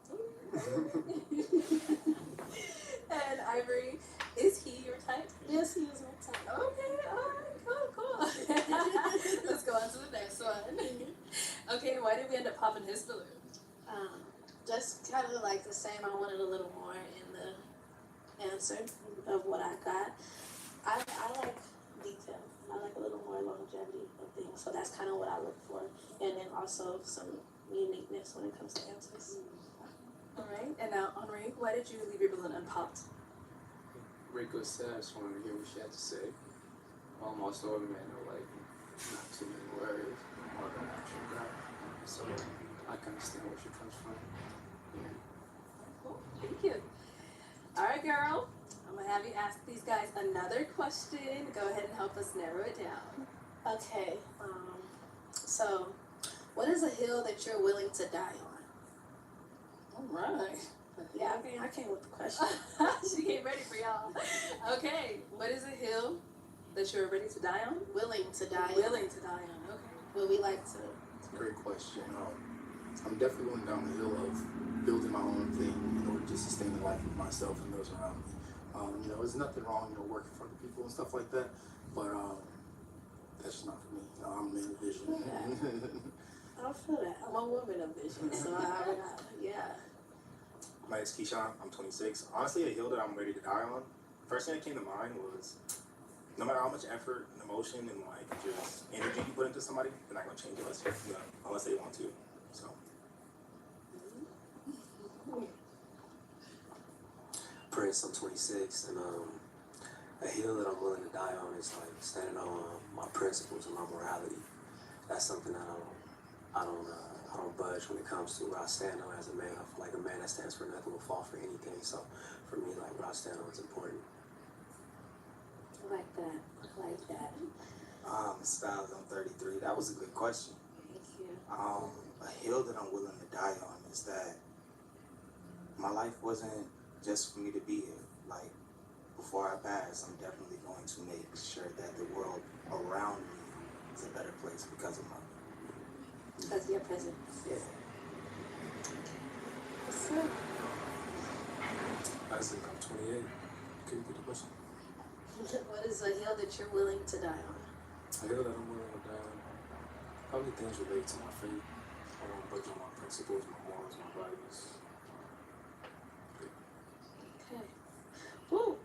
And Ivory, is he your type? Yes, he is my type. Okay, alright, cool. Let's go on to the next one. Okay, why did we end up popping his balloon? Just kind of like the same. I wanted a little more in the answer of what I got. I like detail. I like a little more longevity of things. So that's kind of what I look for. And then also some uniqueness when it comes to answers. Alright, and now Henri, why did you leave your balloon unpopped? Rico said, I just wanted to hear what she had to say. Also a man of like not too many words, more of an action guy. So I can understand where she comes from. Yeah. Cool. Thank you. All right, girl. I'm gonna have you ask these guys another question. Go ahead and help us narrow it down. Okay. So, what is a hill that you're willing to die on? All right. Yeah, I came with the question. She came ready for y'all. Okay. What is a hill that you're ready to die on? Willing to die on. Willing to die on. Okay. Would we like to? It's a great question. I'm definitely going down the hill of building my own thing in order to sustain the life of myself and those around me. There's nothing wrong, working for other people and stuff like that, but that's just not for me. I'm a man of vision. I don't feel that. I'm a woman of vision, so yeah. My name's Keyshawn. I'm 26. Honestly, a hill that I'm ready to die on. First thing that came to mind was no matter how much effort and emotion and like just energy you put into somebody, they're not gonna change unless they want to. So. Prince, I'm 26, and a hill that I'm willing to die on is like standing on my principles and my morality. That's something that I don't budge when it comes to what I stand on as a man. I feel like a man that stands for nothing will fall for anything. So for me, like what I stand on is important. I like that. Styles, I'm 33. That was a good question. Thank you. A hill that I'm willing to die on is that my life wasn't just for me to be here. Like, before I pass, I'm definitely going to make sure that the world around me is a better place because of my Because of your presence. Yeah. What's up? I said I'm 28. Can you repeat the question? What is a hill that you're willing to die on? I hear that I'm willing to die on probably things related to my faith. I won't budge on my principles, my morals, my values. Okay. Woo!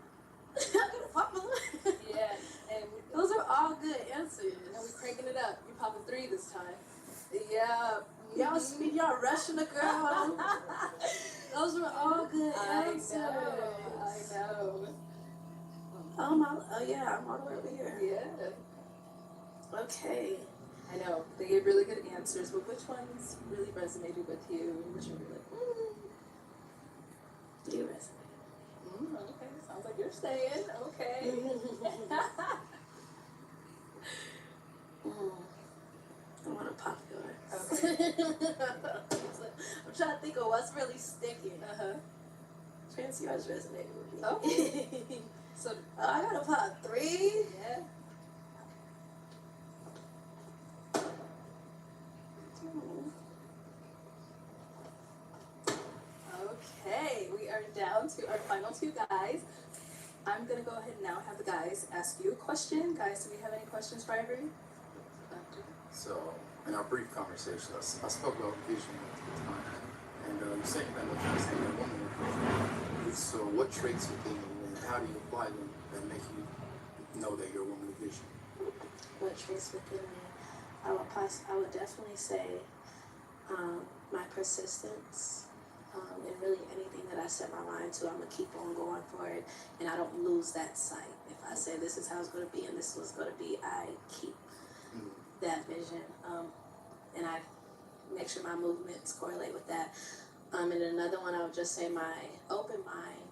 I'm gonna pop my lip. Yeah. And Those are all good answers. now we're cranking it up. You popping 3 this time. Yeah. Y'all rushing the girl. Those were all good I answers. know. Oh yeah, I'm all the way over here. Yeah. Okay. I know. They gave really good answers, but which ones really resonated with you? Which one were like, You resonate. okay, sounds like you're staying. Okay. I want to pop yours. Okay. I'm trying to think of what's really sticking. Trans, yours resonated with me. Okay. So, I got a pop 3. yeah. Okay, we are down to our final 2 guys. I'm gonna go ahead and now have the guys ask you a question. Guys, do we have any questions for Ivory? So, in our brief conversation, I spoke about vision at the time, and you said that a woman with vision. So, what traits within you, and how do you apply them that make you know that you're a woman with vision? What traits within me? I would definitely say my persistence. And really anything that I set my mind to, I'm going to keep on going for it, and I don't lose that sight. If I say this is how it's going to be and this is what's going to be, I keep that vision, and I make sure my movements correlate with that. And another one, I would just say my open mind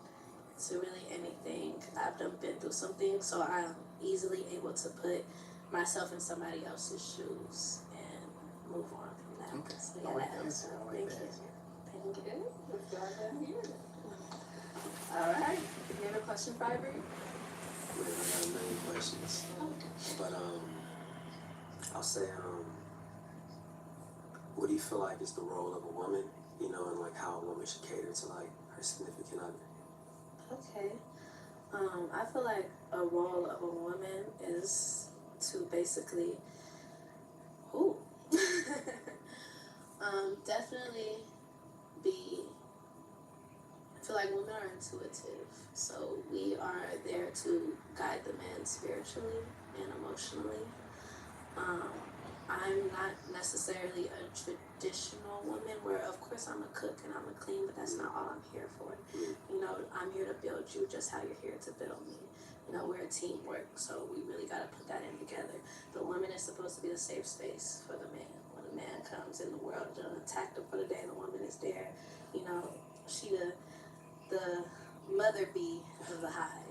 to really anything. I've been through some things, so I'm easily able to put myself in somebody else's shoes and move on from that. Okay. So I yeah, like that that helps. answer. I like Thank that you. answer. Thank you. Let's go ahead here. All right. You have a question for Ivory? I got a million questions, but I'll say what do you feel like is the role of a woman? And like how a woman should cater to like her significant other. Okay. I feel like a role of a woman is to basically, definitely be. I feel like women are intuitive, so we are there to guide the man spiritually and emotionally. I'm not necessarily a traditional woman where, of course, I'm a cook and I'm a clean, but that's not all I'm here for. I'm here to build you just how you're here to build me. We're a teamwork, so we really got to put that in together. The woman is supposed to be the safe space for the man. When a man comes in the world and attack them for the day, the woman is there. You know, she the mother bee of the hive.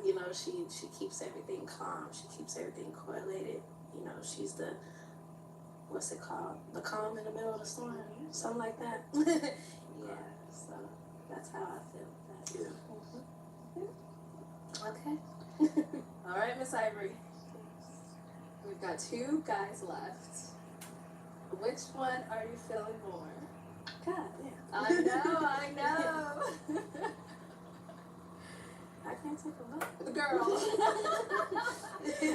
You know, she keeps everything calm. She keeps everything correlated. You know, she's the, what's it called? The calm in the middle of the storm, something like that. Yeah, so that's how I feel. Yeah. Okay. All right, Miss Ivory. We've got 2 guys left. Which one are you feeling more? God, yeah. I know. I can't take a look. Girl.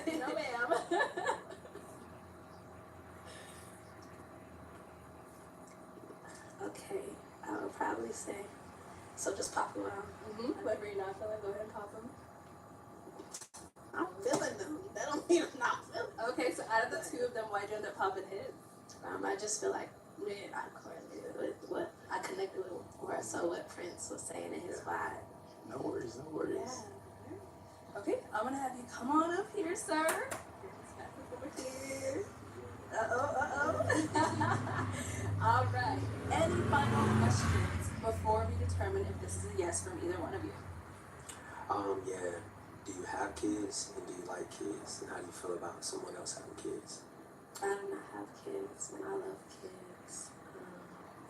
No, ma'am. Okay, I would probably say, so just pop around. Whoever you're not feeling, go ahead and pop them. I'm feeling them. That don't mean I'm not feeling them. Okay, so out of the 2 of them, why'd you end up popping his? I just feel like, man, I correlated with what I connected with more so what Prince was saying in his vibe. No worries, no worries. Yeah. Okay, I'm gonna have you come on up here, sir. Back over here. All right. Any final questions before we determine if this is a yes from either one of you? Yeah. Do you have kids, and do you like kids, and how do you feel about someone else having kids? I do not have kids, and I love kids.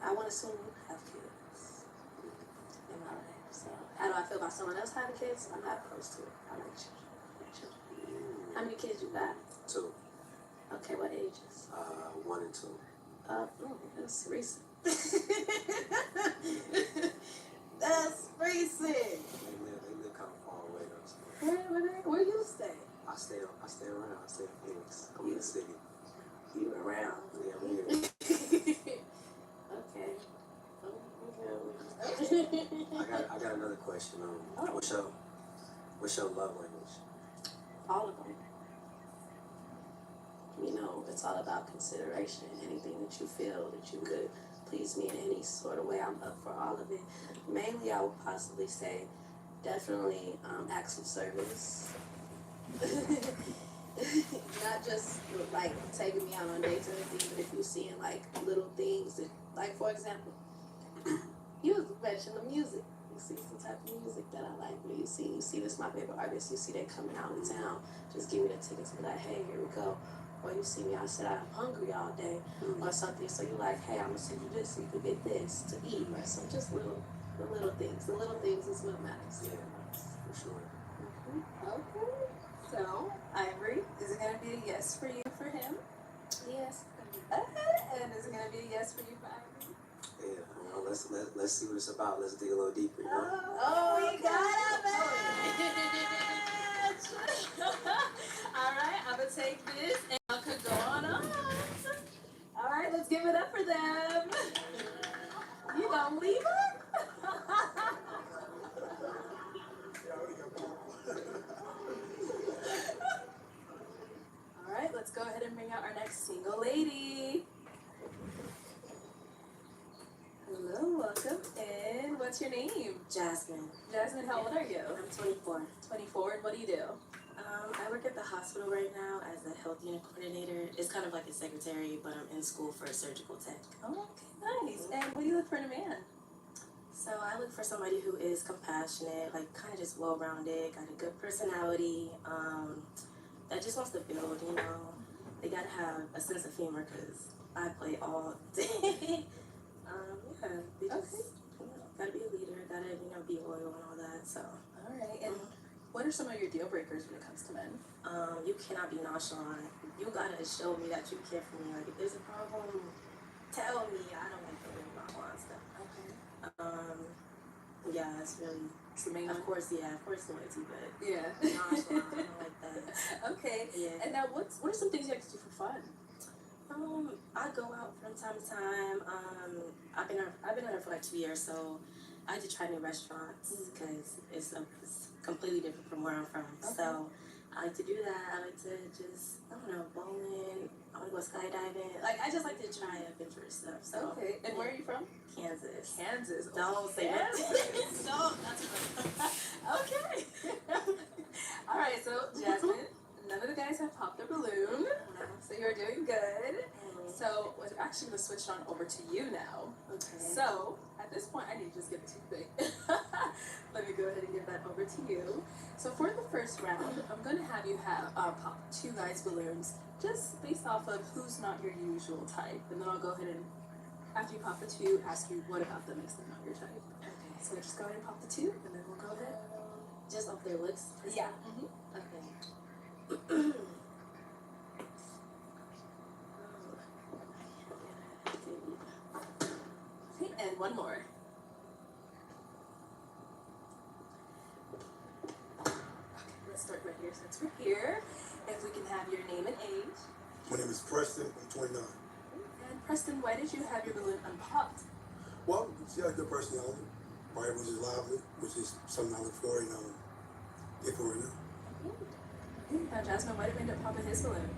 I want to soon have kids in my life. So, how do I feel about someone else having kids? I'm not opposed to it. I like children. How many kids you got? 2. Okay, what ages? 1 and 2. That's recent. That's recent. They live kind of far away though. So. Where you stay? I stay around. I stay in Phoenix. I'm in the city. You around? Yeah, I'm here. Okay. I got another question. What's your love language? All of them. You know, it's all about consideration. Anything that you feel that you could please me in any sort of way, I'm up for all of it. Mainly, I would possibly say, definitely acts of service. Not just like taking me out on dates or anything, but if you're seeing like little things that, like for example, you mentioned the music. You see some type of music that I like. Where you see this my favorite artist. You see they coming out in town. Just give me the tickets. Be like, hey, here we go. Or you see me, I said I'm hungry all day, or something. So you're like, hey, I'm gonna send you this so you can get this to eat, right? So just the little things. The little things is what matters. Yeah, for sure. Okay. So, Ivory, is it gonna be a yes for you for him? Yes. And is it gonna be a yes for you for Ivory? Yeah, well, let's see what it's about. Let's dig a little deeper, you know? Oh, we got a match! All right, I'm gonna take this and I could go on up. All right, let's give it up for them. You gonna leave her? All right, let's go ahead and bring out our next single lady. Hello, welcome in. What's your name? Jasmine. Jasmine, how old are you? I'm 24. 24, and what do you do? I work at the hospital right now as a health unit coordinator. It's kind of like a secretary, but I'm in school for a surgical tech. Oh, okay, nice. And what do you look for in a man? So I look for somebody who is compassionate, like kind of just well-rounded, got a good personality, that just wants to build, you know. They gotta have a sense of humor because I play all day. They just gotta be a leader, gotta, be loyal and all that, so. All right, and what are some of your deal breakers when it comes to men? You cannot be nonchalant. You gotta show me that you care for me. Like, if there's a problem, tell me. I don't like the nonchalant stuff. Okay. Yeah, it's really, It's the main of course, loyalty, but Yeah. nonchalant, I don't like that. Okay. Yeah. And now, what are some things you like to do for fun? I go out from time to time. I've been on her for like 2 years, so I had to try new restaurants because it's completely different from where I'm from. Okay. So I like to do that. I like to just, bowling. I want to go skydiving. Like, I just like to try adventurous stuff. So Okay. And where are you from? Kansas. Kansas. Don't say that. Kansas. Don't. That's Okay. All right. So, Jasmine, none of the guys have popped a balloon, so you're doing good. So, So we're actually gonna switch on over to you now. Okay. So at this point, I need to just get a toothpick. Let me go ahead and give that over to you. So for the first round, I'm gonna have you pop two guys' balloons, just based off of who's not your usual type, and then I'll go ahead and after you pop the two, ask you what about them makes them not your type. Okay. So just go ahead and pop the two, and then we'll go ahead. Just off their looks? Yeah. Okay. Okay, and one more. Okay, let's start right here since we're here. If we can have your name and age. My name is Preston. I'm 29. And Preston, why did you have your balloon unpopped? Well, she has a good personality. Right, which is lively, which is something I look for and get for right now. Okay, now Jasmine, why did we end up popping his balloon?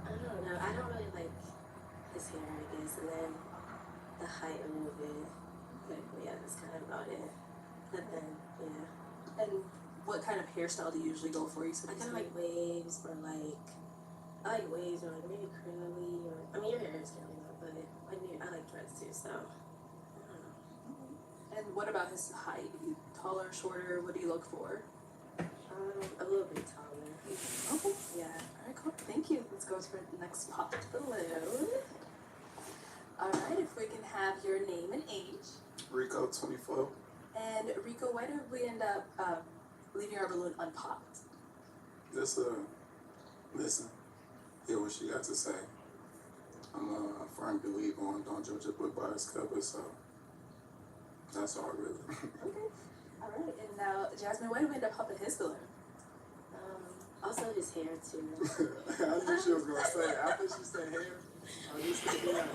I don't know. I don't really like his hair, I guess, and then the height a little bit. But yeah, that's kind of about it. But then, yeah. And what kind of hairstyle do you usually go for? You I kind of like waves or like, I like waves or like maybe curly or, I mean, your hair is curly, but I like dreads too, so. And what about his height? You taller, shorter? What do you look for? A little bit taller. Okay. Yeah. Alright, cool. Thank you. Let's go for the next popped balloon. Alright, if we can have your name and age. Rico, 24. And Rico, why did we end up leaving our balloon unpopped? Just listen, hear what she got to say. I'm a firm believer on don't judge a book by its cover, so that's all really. Okay. Alright, and now Jasmine, why did we end up popping his balloon? Also his hair too. I knew she was gonna say after she said hair. I just said that.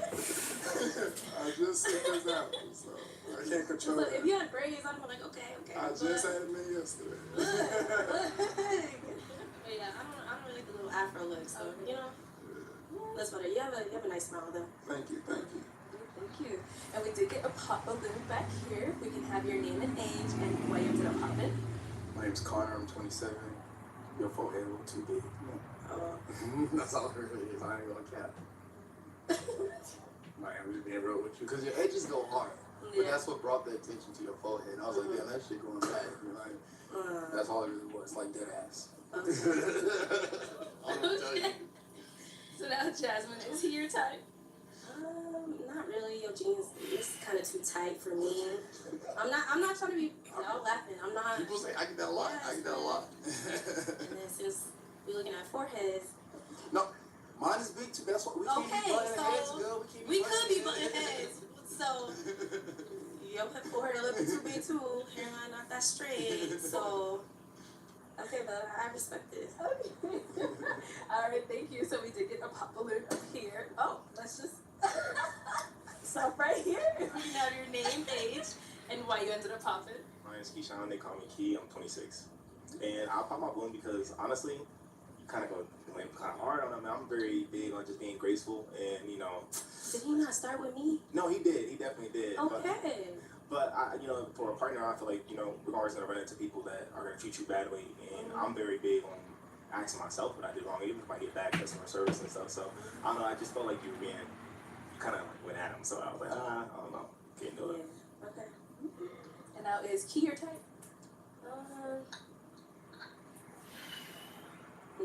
I just said this out, so I can't control Look, that. if you had braids, I'd be like, okay. I just had it in yesterday. But yeah, I don't really like the little afro look, so you know, that's better. You have a nice smile though. Thank you. Thank you. And we did get a pop balloon back here. We can have your name and age and why you ended up popping. My name's Connor, I'm 27. Your forehead a little too big. That's all it really is. I ain't gonna cap. I'm just being real with you. Because your edges go hard. But that's what brought the attention to your forehead. I was like, damn, that shit going back. You're like, that's all it really was. Like dead ass. I'm gonna tell you. So now Jasmine, is he your type? Not really. Your jeans is kind of too tight for me. I'm not trying to be laughing. I'm not. People say I get that a lot. I get that a lot. And then since we're looking at foreheads. No, mine is big too. That's what we can't be butting heads, girl. We could be butting heads. So your forehead a little bit too big too. Hairline not that straight. So okay, but I respect this. Okay. Alright, thank you. So we did get a pop balloon up here. Oh, let's just stop right here. If we can have your name, age, and why you ended up popping. My name's Keyshawn, they call me Key, I'm 26. And I'll pop my balloon because honestly, you kind of went kind of hard on him. I'm very big on just being graceful and, you know. Did he not start with me? No, he did. He definitely did. Okay. But I, you know, for a partner, I feel like, you know, we're always going to run into people that are going to treat you badly. And I'm very big on asking myself what I did wrong, even if I get bad customer service and stuff. So, I don't know, I just felt like you kind of like went at him. So I was like, I don't know. Can't do it. Okay. And now is Key your type?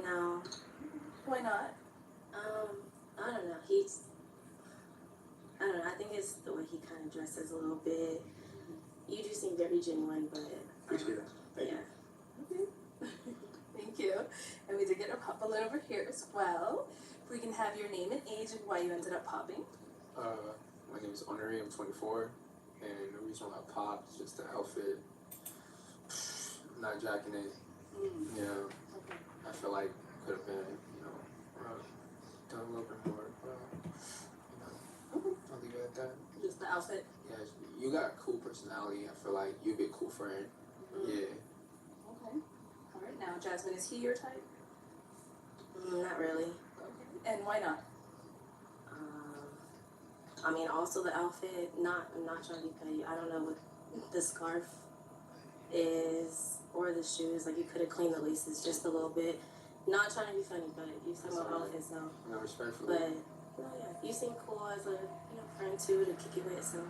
No. Why not? I don't know. I don't know. I think it's the way he kind of dresses a little bit. You do seem very genuine, but Appreciate it. Thank you. Okay. Thank you. And we did get a pop balloon over here as well. If we can have your name and age and why you ended up popping. My name is Honoré, I'm 24, and the reason why I popped is just the outfit. Not jacking it. You know, I feel like could have been, you know, done a little bit more. You know, I'll leave it at that. Just the outfit. Yeah, you got a cool personality. I feel like you'd be a cool friend. Yeah. Okay. All right. Now, Jasmine, is he your type? not really. Okay. And why not? I mean, also the outfit. I'm not trying to be petty. I don't know what the scarf is or the shoes. Like you could have cleaned the laces just a little bit. Not trying to be funny, but you seem well outfit, so. No, respectfully. But no, yeah, you seem cool as a friend too to kick it with. So.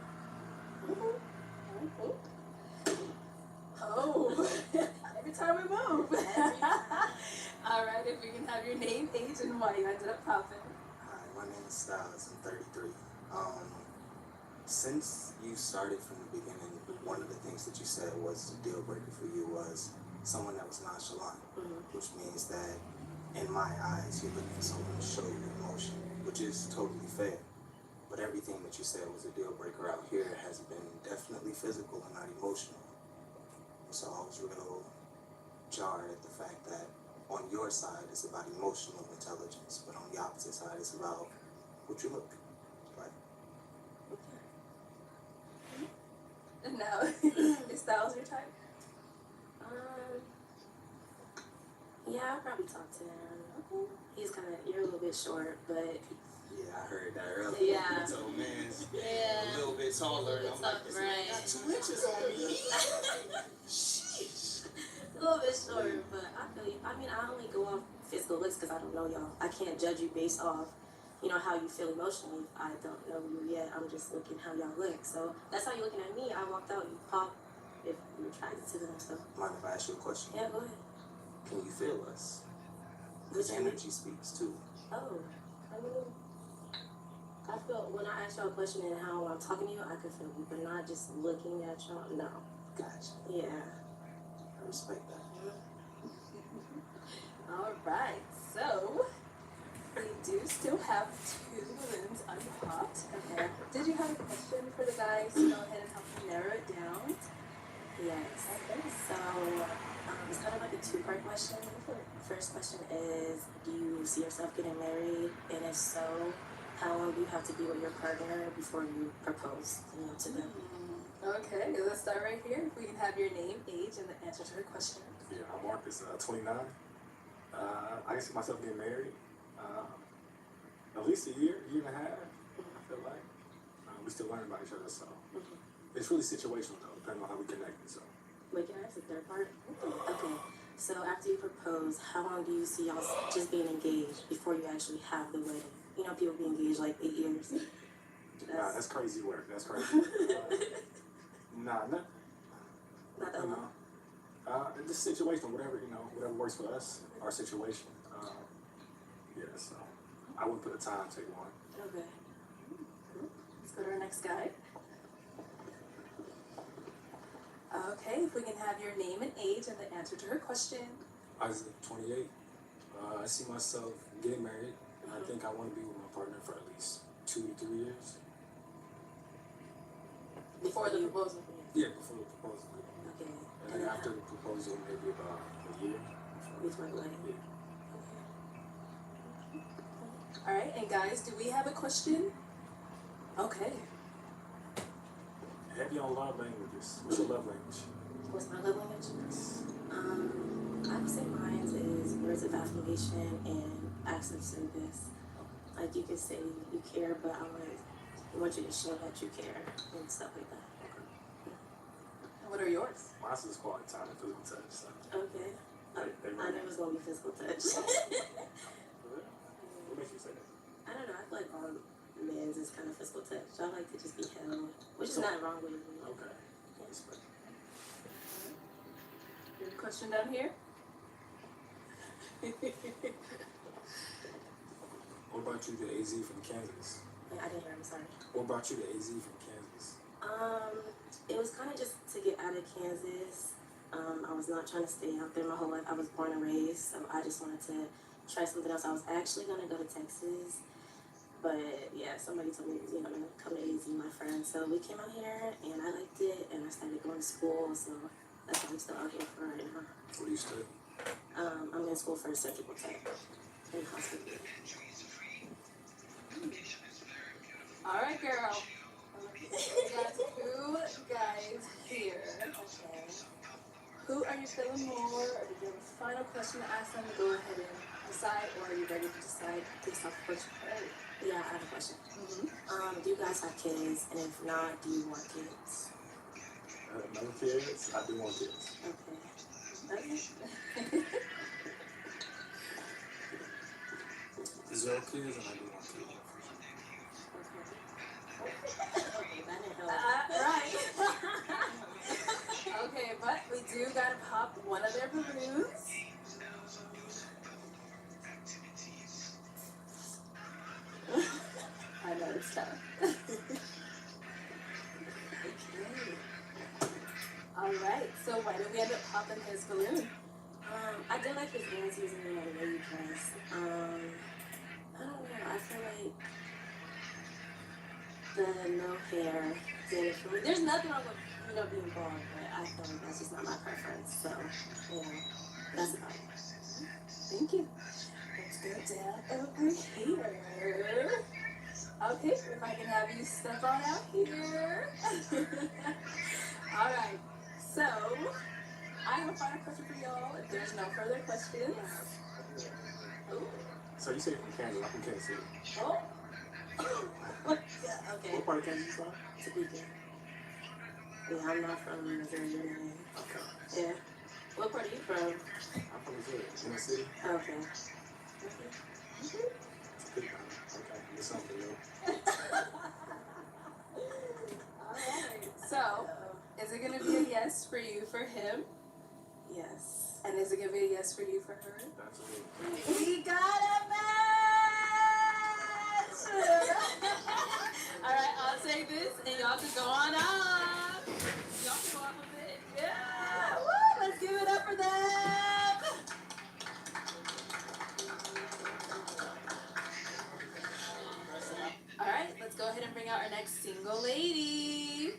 Oh, every time we move. All right, if we can have your name, age, and why you ended up popping. Hi, my name is Styles. I'm 33. Since you started from the beginning, one of the things that you said was the deal breaker for you was someone that was nonchalant, which means that in my eyes, you're looking for someone to show you emotion, which is totally fair. But everything that you said was a deal breaker out here has been definitely physical and not emotional. So I was real jarred at the fact that on your side it's about emotional intelligence, but on the opposite side it's about what you look like. And now, is Styles your type? Yeah, I'll probably talk to him. He's you're a little bit short, but. Yeah, I heard that earlier. Yeah. So man's Yeah. a little bit taller, and I'm like, this man Right. got 2 inches on me. Sheesh. A little bit short, but I feel you. I mean, I only go off physical looks because I don't know y'all. I can't judge you based off, how you feel emotionally. I don't know you yet. I'm just looking how y'all look. So that's how you're looking at me. I walked out, you pop if you're attracted to them. So Mind if I ask you a question? yeah, go ahead. Can you feel us? Because energy speaks too. Oh, I mean, I feel when I ask y'all a question and how I'm talking to you, I can feel you, but not just looking at y'all. No. Gotcha. Yeah. I respect that. All right, so we do still have 2 balloons unpopped. Okay. Did you have a question for the guys to go ahead and help me narrow it down? Yes. Okay. So it's kind of like a 2-part question. First question is, do you see yourself getting married? And if so, how long do you have to be with your partner before you propose, to them? Okay, let's start right here. If we can have your name, age, and the answer to the question. Yeah, I'm Marcus, 29. I can see myself getting married. At least a year and a half, I feel like. We still learning about each other, so. It's really situational though, depending on how we connect. So. Wait, can I ask the third part? Okay. So after you propose, how long do you see y'all just being engaged before you actually have the wedding? People be engaged like 8 years. Nah, that's crazy work. That's crazy. Not that long. Just situational, whatever works for us, our situation. Yeah, so I wouldn't put a time tag on it. Okay. Let's go to our next guy. Okay, if we can have your name and age and the answer to her question. Isaac, 28. I see myself getting married, and I think I want to be with my partner for at least 2 to 3 years. Before the proposal. Yeah, before the proposal. Okay. And then after the proposal, maybe about a year. Before the wedding. Yeah. All right, and guys, do we have a question? Okay. Heavy on love languages. What's your love language? What's my love language? I would say mine is words of affirmation and acts of service. Like you can say you care, but I want you to show that you care and stuff like that. And what are yours? Mine's is quality time and physical touch. So. Okay. I knew it was gonna be physical touch. What makes you say that? I don't know. I feel like all men's is kind of physical touch. I like to just be held, which is not wrong with it. Okay. Respect. Your question down here? What brought you to AZ from Kansas? I didn't hear. I'm sorry. What brought you to AZ from Kansas? It was kind of just to get out of Kansas. I was not trying to stay out there my whole life. I was born and raised, so I just wanted to try something else. I was actually gonna go to Texas, but yeah, somebody told me, to come to AZ, my friend. So we came out here, and I liked it, and I started going to school. So that's why I'm still out here for right now. What do you study? I'm in school for surgical tech in hospital. All right, girl. We got 2 guys here. Okay. Who are you feeling more, or did you have a final question to ask them to go ahead and decide, or are you ready to decide based off what you heard? Yeah, I have a question. Do you guys have kids? And if not, do you want kids? No kids. I do want kids. Okay. Okay. 0 kids, and I do want kids. Okay, that didn't help. Right. Okay, but we do gotta pop one of their balloons. I know it's tough. Okay. Alright, so why did we end up popping his balloon? I did like his answers and the way you dress. I don't know. I feel like the no hair did it for me. There's nothing wrong with being bald, but I feel like that's just not my preference. So that's about it. Thank you. Let's go down over here. Okay, if I can have you step on out here. Alright, so I have a final question for y'all. If there's no further questions. Ooh. So you say from Kansas? I'm from Kansas City. Oh. Yeah, okay. What part of Kansas you from? Topeka. Yeah, I'm not from Missouri. Okay. Yeah. What part are you from? I'm from Missouri, in the city. Okay. Topeka. Okay, get something new. Alright, so is it gonna be a yes for you for him? Yes. And is it gonna be a yes for you for her? Absolutely. We got a match! Alright, I'll take this and y'all can go on up. Y'all can go up a bit. Yeah! Woo! Let's give it up for them! Alright, let's go ahead and bring out our next single lady.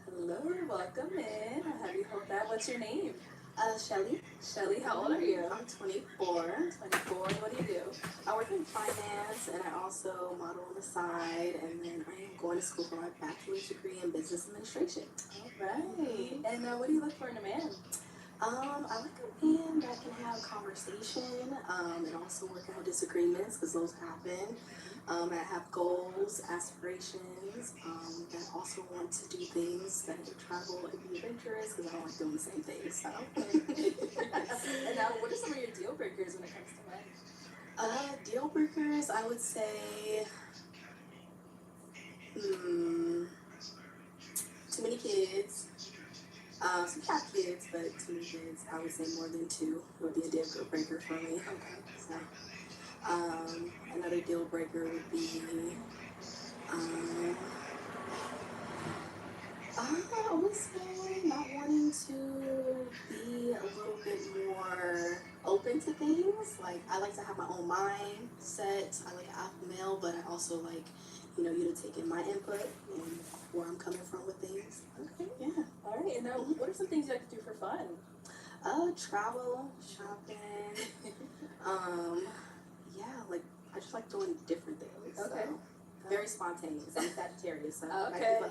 Hello, welcome in. I'll have you hold that. What's your name? Shelly. Shelly, how old are you? I'm 24. 24. What do you do? I work in finance and I also model on the side, and then I am going to school for my bachelor's degree in business administration. All right. And what do you look for in a man? I like a man that can have conversation and also work out disagreements, because those happen. I have goals, aspirations, that also want to do things that travel and be adventurous, because I don't like doing the same things. So. And now, what are some of your deal breakers when it comes to men? Deal breakers, I would say, too many kids. Some cat kids, but too many kids. I would say more than 2 would be a deal breaker for me. Okay. So, another deal breaker would be, I would say not wanting to be a little bit more open to things. Like, I like to have my own mindset. I like alpha male, but I also like, you to take in my input and where I'm coming from with things. Okay. Yeah. All right. And now, what are some things you like to do for fun? Travel, shopping. Yeah, like I just like doing different things. Okay. So, very spontaneous. I'm Sagittarius, so Okay. I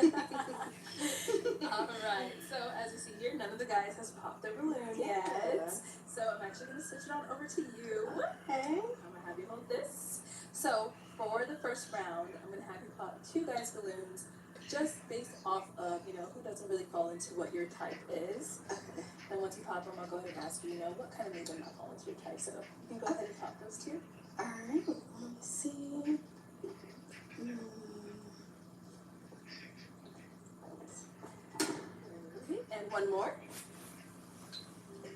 keep up. All right. So as you see here, none of the guys has popped their balloon yet. Yeah. So I'm actually going to switch it on over to you. Okay. I'm going to have you hold this. So for the first round, I'm going to have you pop 2 guys' balloons, just based off of, who doesn't really fall into what your type is. Okay. And once you pop them, I'll go ahead and ask you, what kind of made them not fall into your type. So you can go ahead and pop those 2. All right. Let me see. Okay. And one more. Okay,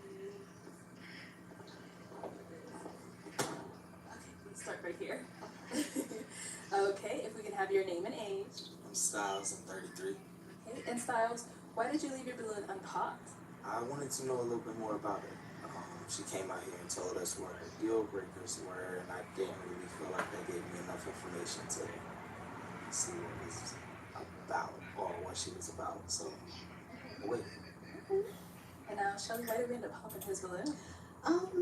let's start right here. Okay, if we can have your name and age. I'm Styles, I'm 33. Okay, and Styles, why did you leave your balloon unpopped? I wanted to know a little bit more about her. She came out here and told us what her deal breakers were, and I didn't really feel like they gave me enough information to see what it was about or what she was about. So, wait. And now, Shelly, why did we end up popping his balloon?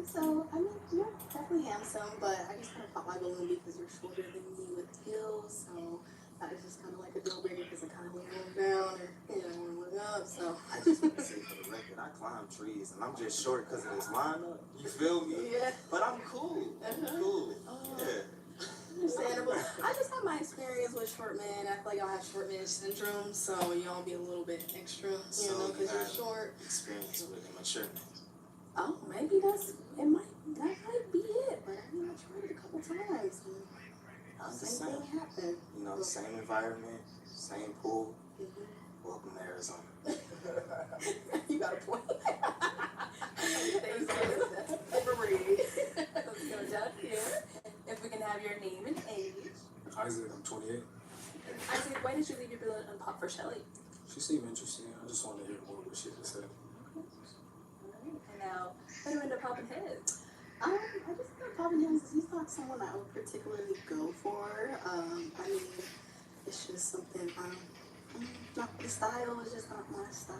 So, I mean, you're definitely handsome, but I just kind of popped my balloon because you're shorter than me with heels, so that is just kind of like a deal breaker because I kind of want to look down or, want to look up, so. I just want to say for the record, I climb trees, and I'm just short because of this lineup. You feel me? Yeah. But I'm cool. I'm cool. Yeah. Understandable. I just have my experience with short men. I feel like I have short man syndrome, so y'all be a little bit extra, So because you you're have short. experience with immature men. Oh, maybe that might be it. But I mean, I tried it a couple times. I'm And just same saying, thing happened. you know, same environment, same pool. Mm-hmm. Welcome to Arizona. You got a point. Thanks for reading. Let's go down here. If we can have your name and age. Isaac, I'm 28. Isaac, why did you leave your balloon unpopped for Shelly? She seemed interesting. I just wanted to hear more what she had to say. And now, put her into popping heads. I just thought Poppin' Heads is not someone I would particularly go for. I mean, it's just something, not the style is just not my style.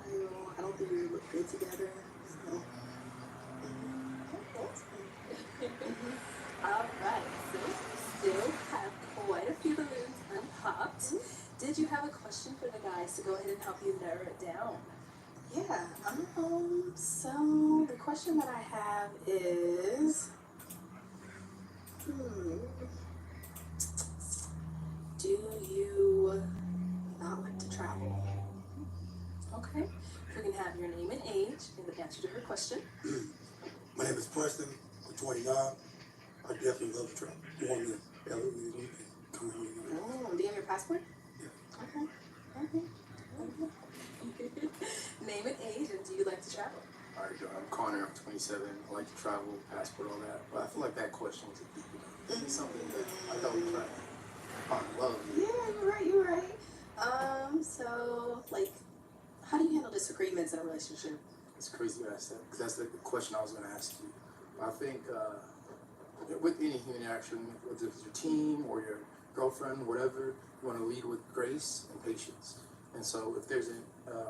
I don't think we would look good together. So, Alright, so still have quite a few balloons unpopped. Did you have a question for the guys to go ahead and help you narrow it down? yeah. So the question that I have is, do you not like to travel? Okay. If we can have your name and age and the answer to her question. My name is Preston. I'm 29. I definitely love to travel. You want me to come out here? Do you have your passport? Yeah. Okay. Name and age, and do you like to travel? Alright, I'm Connor, I'm 27, I like to travel, passport, all that. But I feel like that question was a deep one. It's something that I thought we travel. I love it. Yeah, you're right. So, like, how do you handle disagreements in a relationship? It's crazy you asked that, because that's the question I was going to ask you. I think with any human interaction, whether it's your team or your girlfriend, whatever, you want to lead with grace and patience. And so if there's an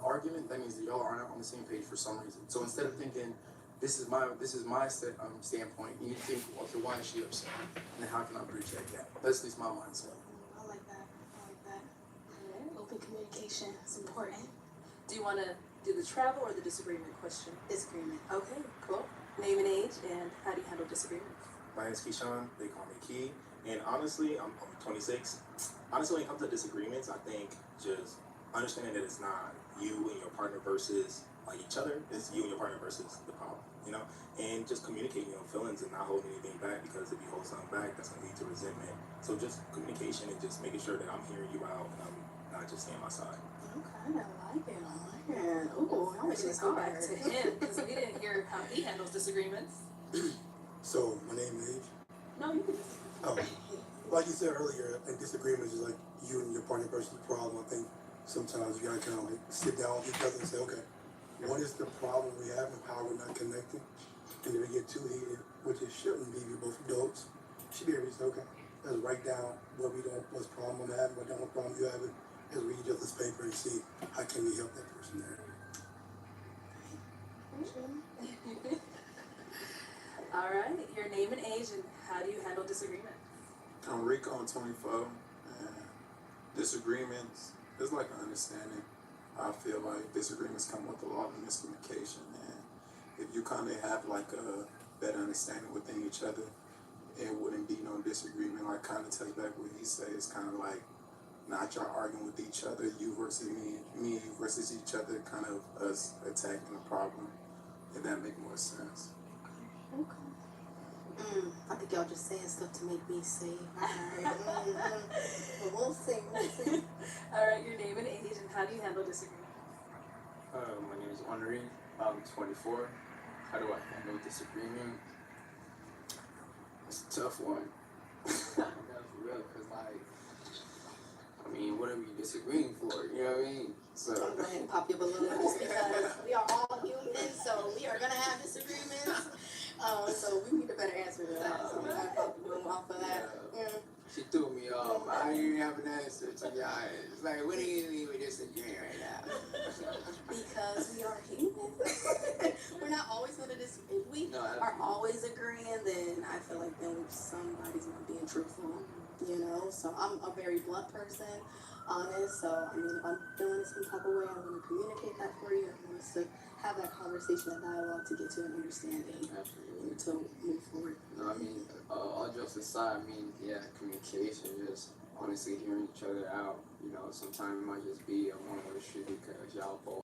argument, that means that y'all aren't on the same page for some reason. So instead of thinking, this is my standpoint, you need to think, okay, why is she upset? And how can I bridge that gap? That's at least my mindset. I like that. Open communication is important. Do you want to do the travel or the disagreement question? Disagreement. Okay, cool. Name and age, and how do you handle disagreements? My name's Keyshawn, they call me Key. And honestly, I'm 26. Honestly, when it comes to disagreements, I think just understanding that it's not you and your partner versus like each other, it's you and your partner versus the problem, you know? And just communicating your feelings and not holding anything back, because if you hold something back, that's gonna lead to resentment. So just communication and just making sure that I'm hearing you out and I'm not just staying my side. Okay, I like it. Ooh, I'm Let's go back to him, because we didn't hear how he handles disagreements. So, my name is Age. No, you can just. Oh, like you said earlier, I think disagreements is like you and your partner versus the problem. I think sometimes you gotta kind of like sit down with each other and say, okay, what is the problem we have and how we're not connecting? And if we get too heated, which it shouldn't be, we're both adults, should be able to say, okay, let's write down what's problem I'm having, what problem you having, let's read each other's paper and see how can we help that person there. All right, your name and age, and how do you handle disagreement? I'm Rico, I'm 24, and disagreements, it's like an understanding. I feel like disagreements come with a lot of miscommunication, and if you kind of have like a better understanding within each other, it wouldn't be no disagreement. Like kind of touch back what he said, it's kind of like not y'all arguing with each other, you versus me and you versus each other, kind of us attacking the problem, if that make more sense. I think y'all just saying stuff to make me say, alright, but we'll see. All right, your name and age, and how do you handle disagreement? My name is Henri. I'm 24. How do I handle disagreement? It's a tough one. That's real, because, like, I mean, what are we disagreeing for? You know what I mean? So, Go ahead and pop your balloons because we are all human, so we are gonna have disagreements. So we need a better answer to that. So I'm gonna pop the balloon off of that. she threw me off. I didn't have an answer to be honest. It's like, what do you mean we're disagreeing right now? Because we are human. We're not always gonna disagree. If we are always agreeing, then I feel like then somebody's not being truthful. You know, so I'm a very blunt person, honest. So I mean, if I'm feeling some type of way, I'm gonna communicate that for you. I want us to have that conversation, that dialogue, to get to an understanding. Absolutely. To move forward. No, I mean, all jokes aside, I mean, yeah, communication, just honestly hearing each other out. You know, sometimes it might just be a one-way street because y'all both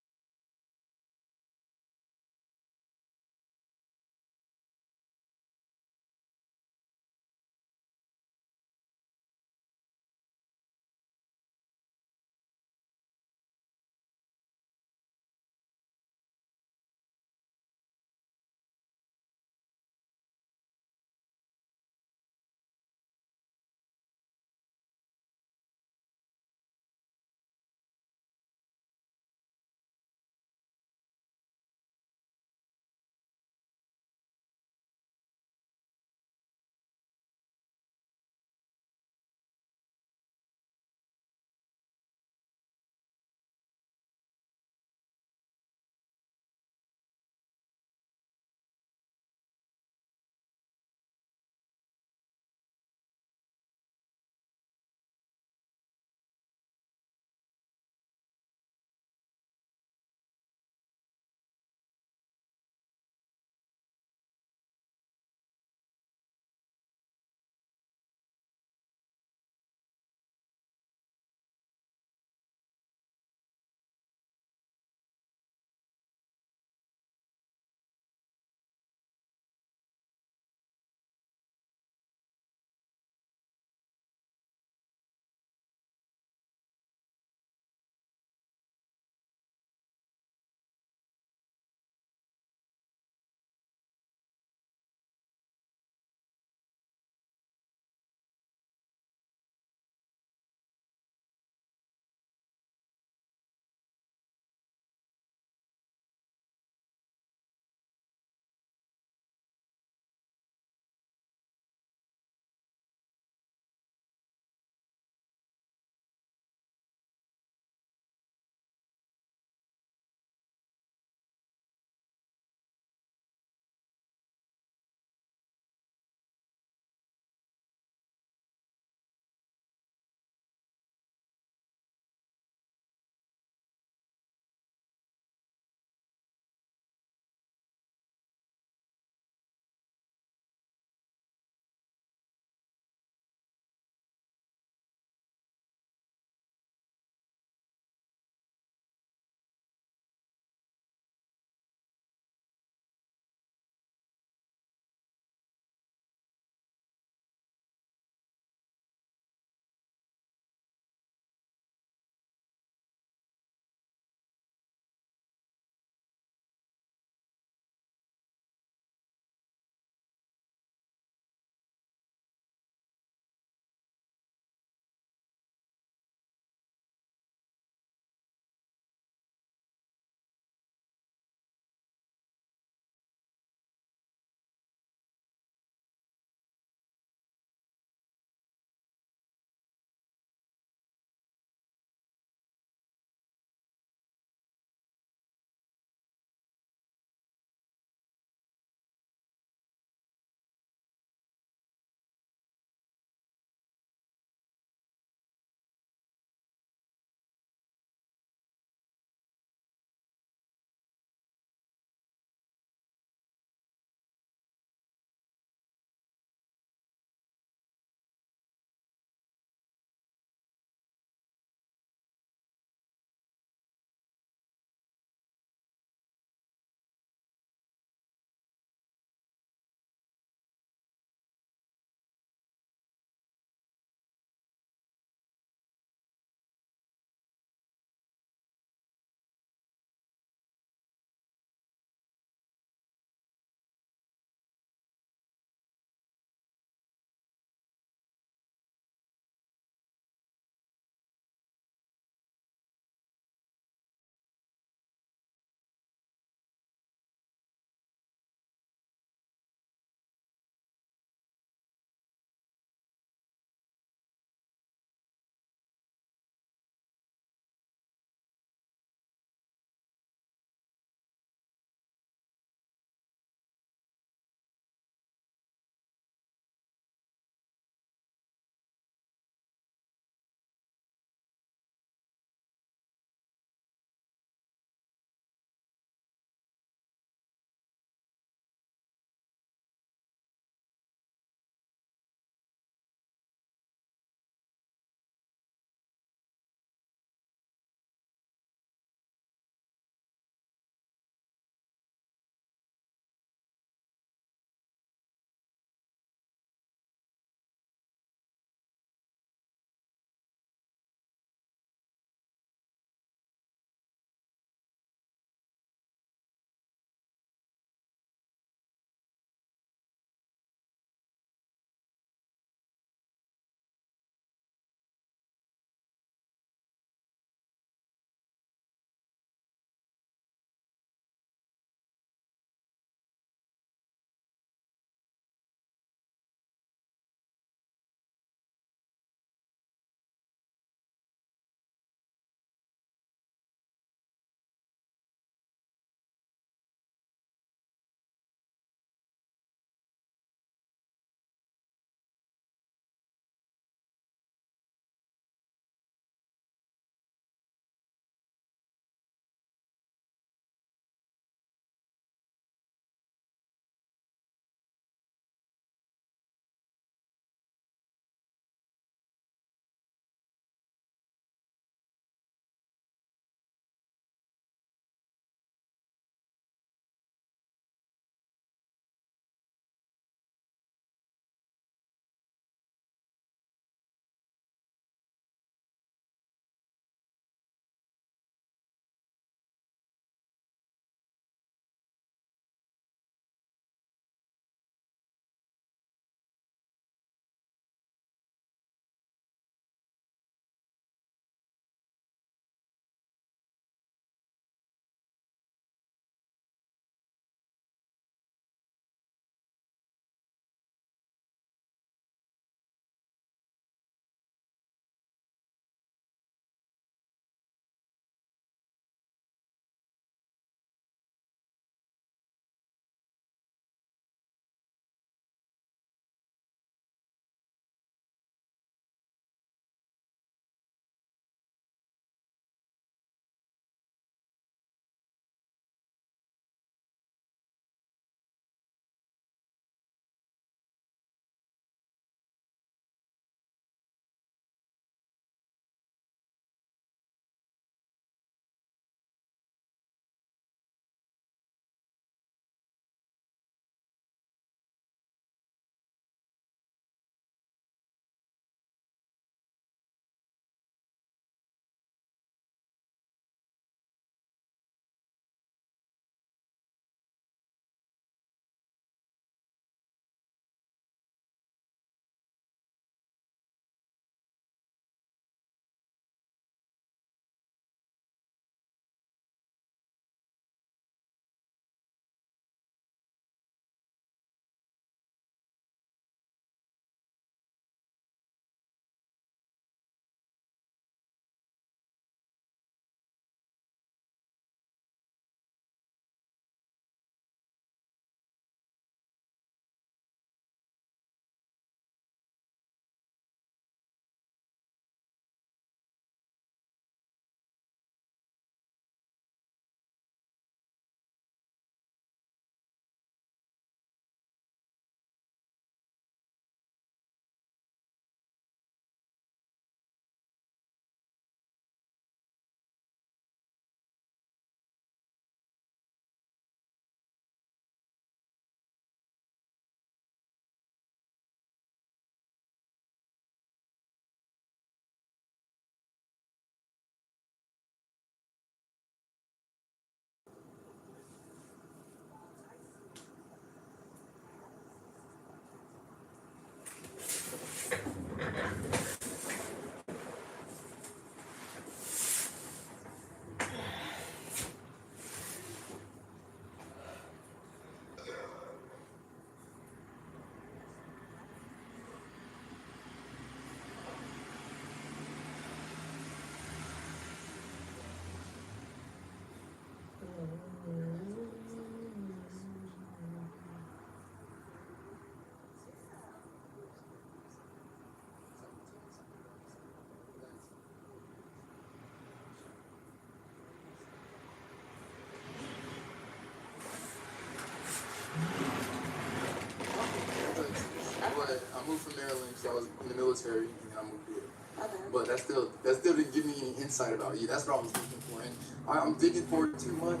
moved from Maryland because I was in the military, and then I moved here. Okay. But that still didn't give me any insight about you. That's what I was looking for, and I'm digging for it too much.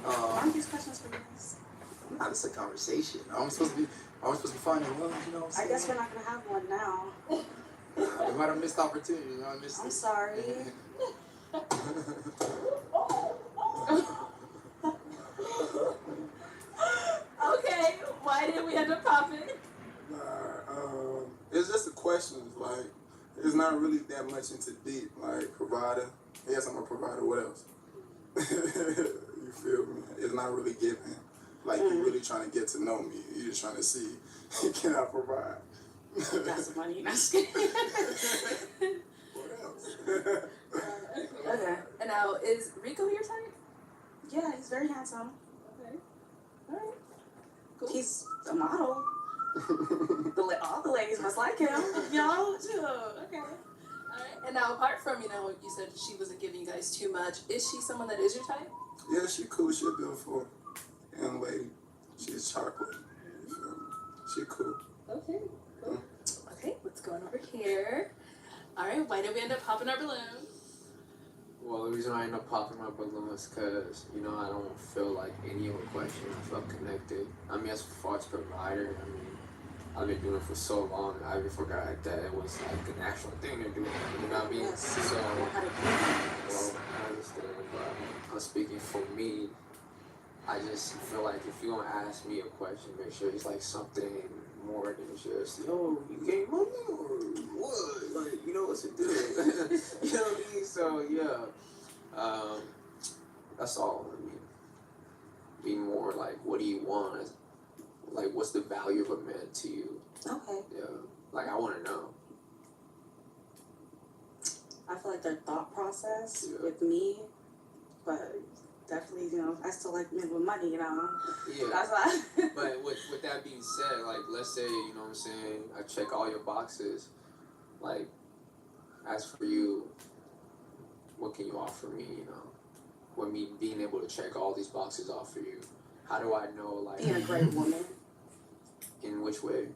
Aren't these questions for you guys? Not just a conversation. I'm supposed to be finding love, you know what I'm I saying? guess we're not gonna have one now. We might have missed opportunity. You know, I missed I'm it. sorry. Okay, why did we end up popping? It's just a question. Like, it's not really that much into deep. Like, provider. Yes, I'm a provider. What else? You feel me? It's not really giving. Like, you really trying to get to know me. You're just trying to see, can I provide? Got some money. Not just kidding. What else? Okay. And now, is Rico your type? Yeah, he's very handsome. Okay. Alright. Cool. He's a model. All the ladies must like him. Y'all too. Okay. Alright. And now, apart from, you said she wasn't giving you guys too much, is she someone that is your type? Yeah, she cool. She a beautiful young lady. She's chocolate. You feel me? She cool. Okay. Cool. Okay, what's going over here? Alright, why did we end up popping our balloon? Well, the reason I end up popping my balloon is because, I don't feel like any of the question. I felt connected. I mean, as far as provider, I've been doing it for so long, I even forgot that it was like an actual thing to do. You know what I mean? Yes. So, well, I understand, but I'm speaking for me. I just feel like if you're gonna ask me a question, make sure it's like something more than just, yo, you getting money or what? Like, you know what's to do. You know what I mean? So yeah, that's all. Be more like, what do you want? Like, what's the value of a man to you? Okay. Yeah, like I want to know. I feel like their thought process Yeah. with me, but definitely, I still like men with money, Yeah. That's why. But with that being said, like, let's say, you know what I'm saying, I check all your boxes. Like, as for you, what can you offer me, With me being able to check all these boxes off for you, how do I know, like... Being a great woman. In which way?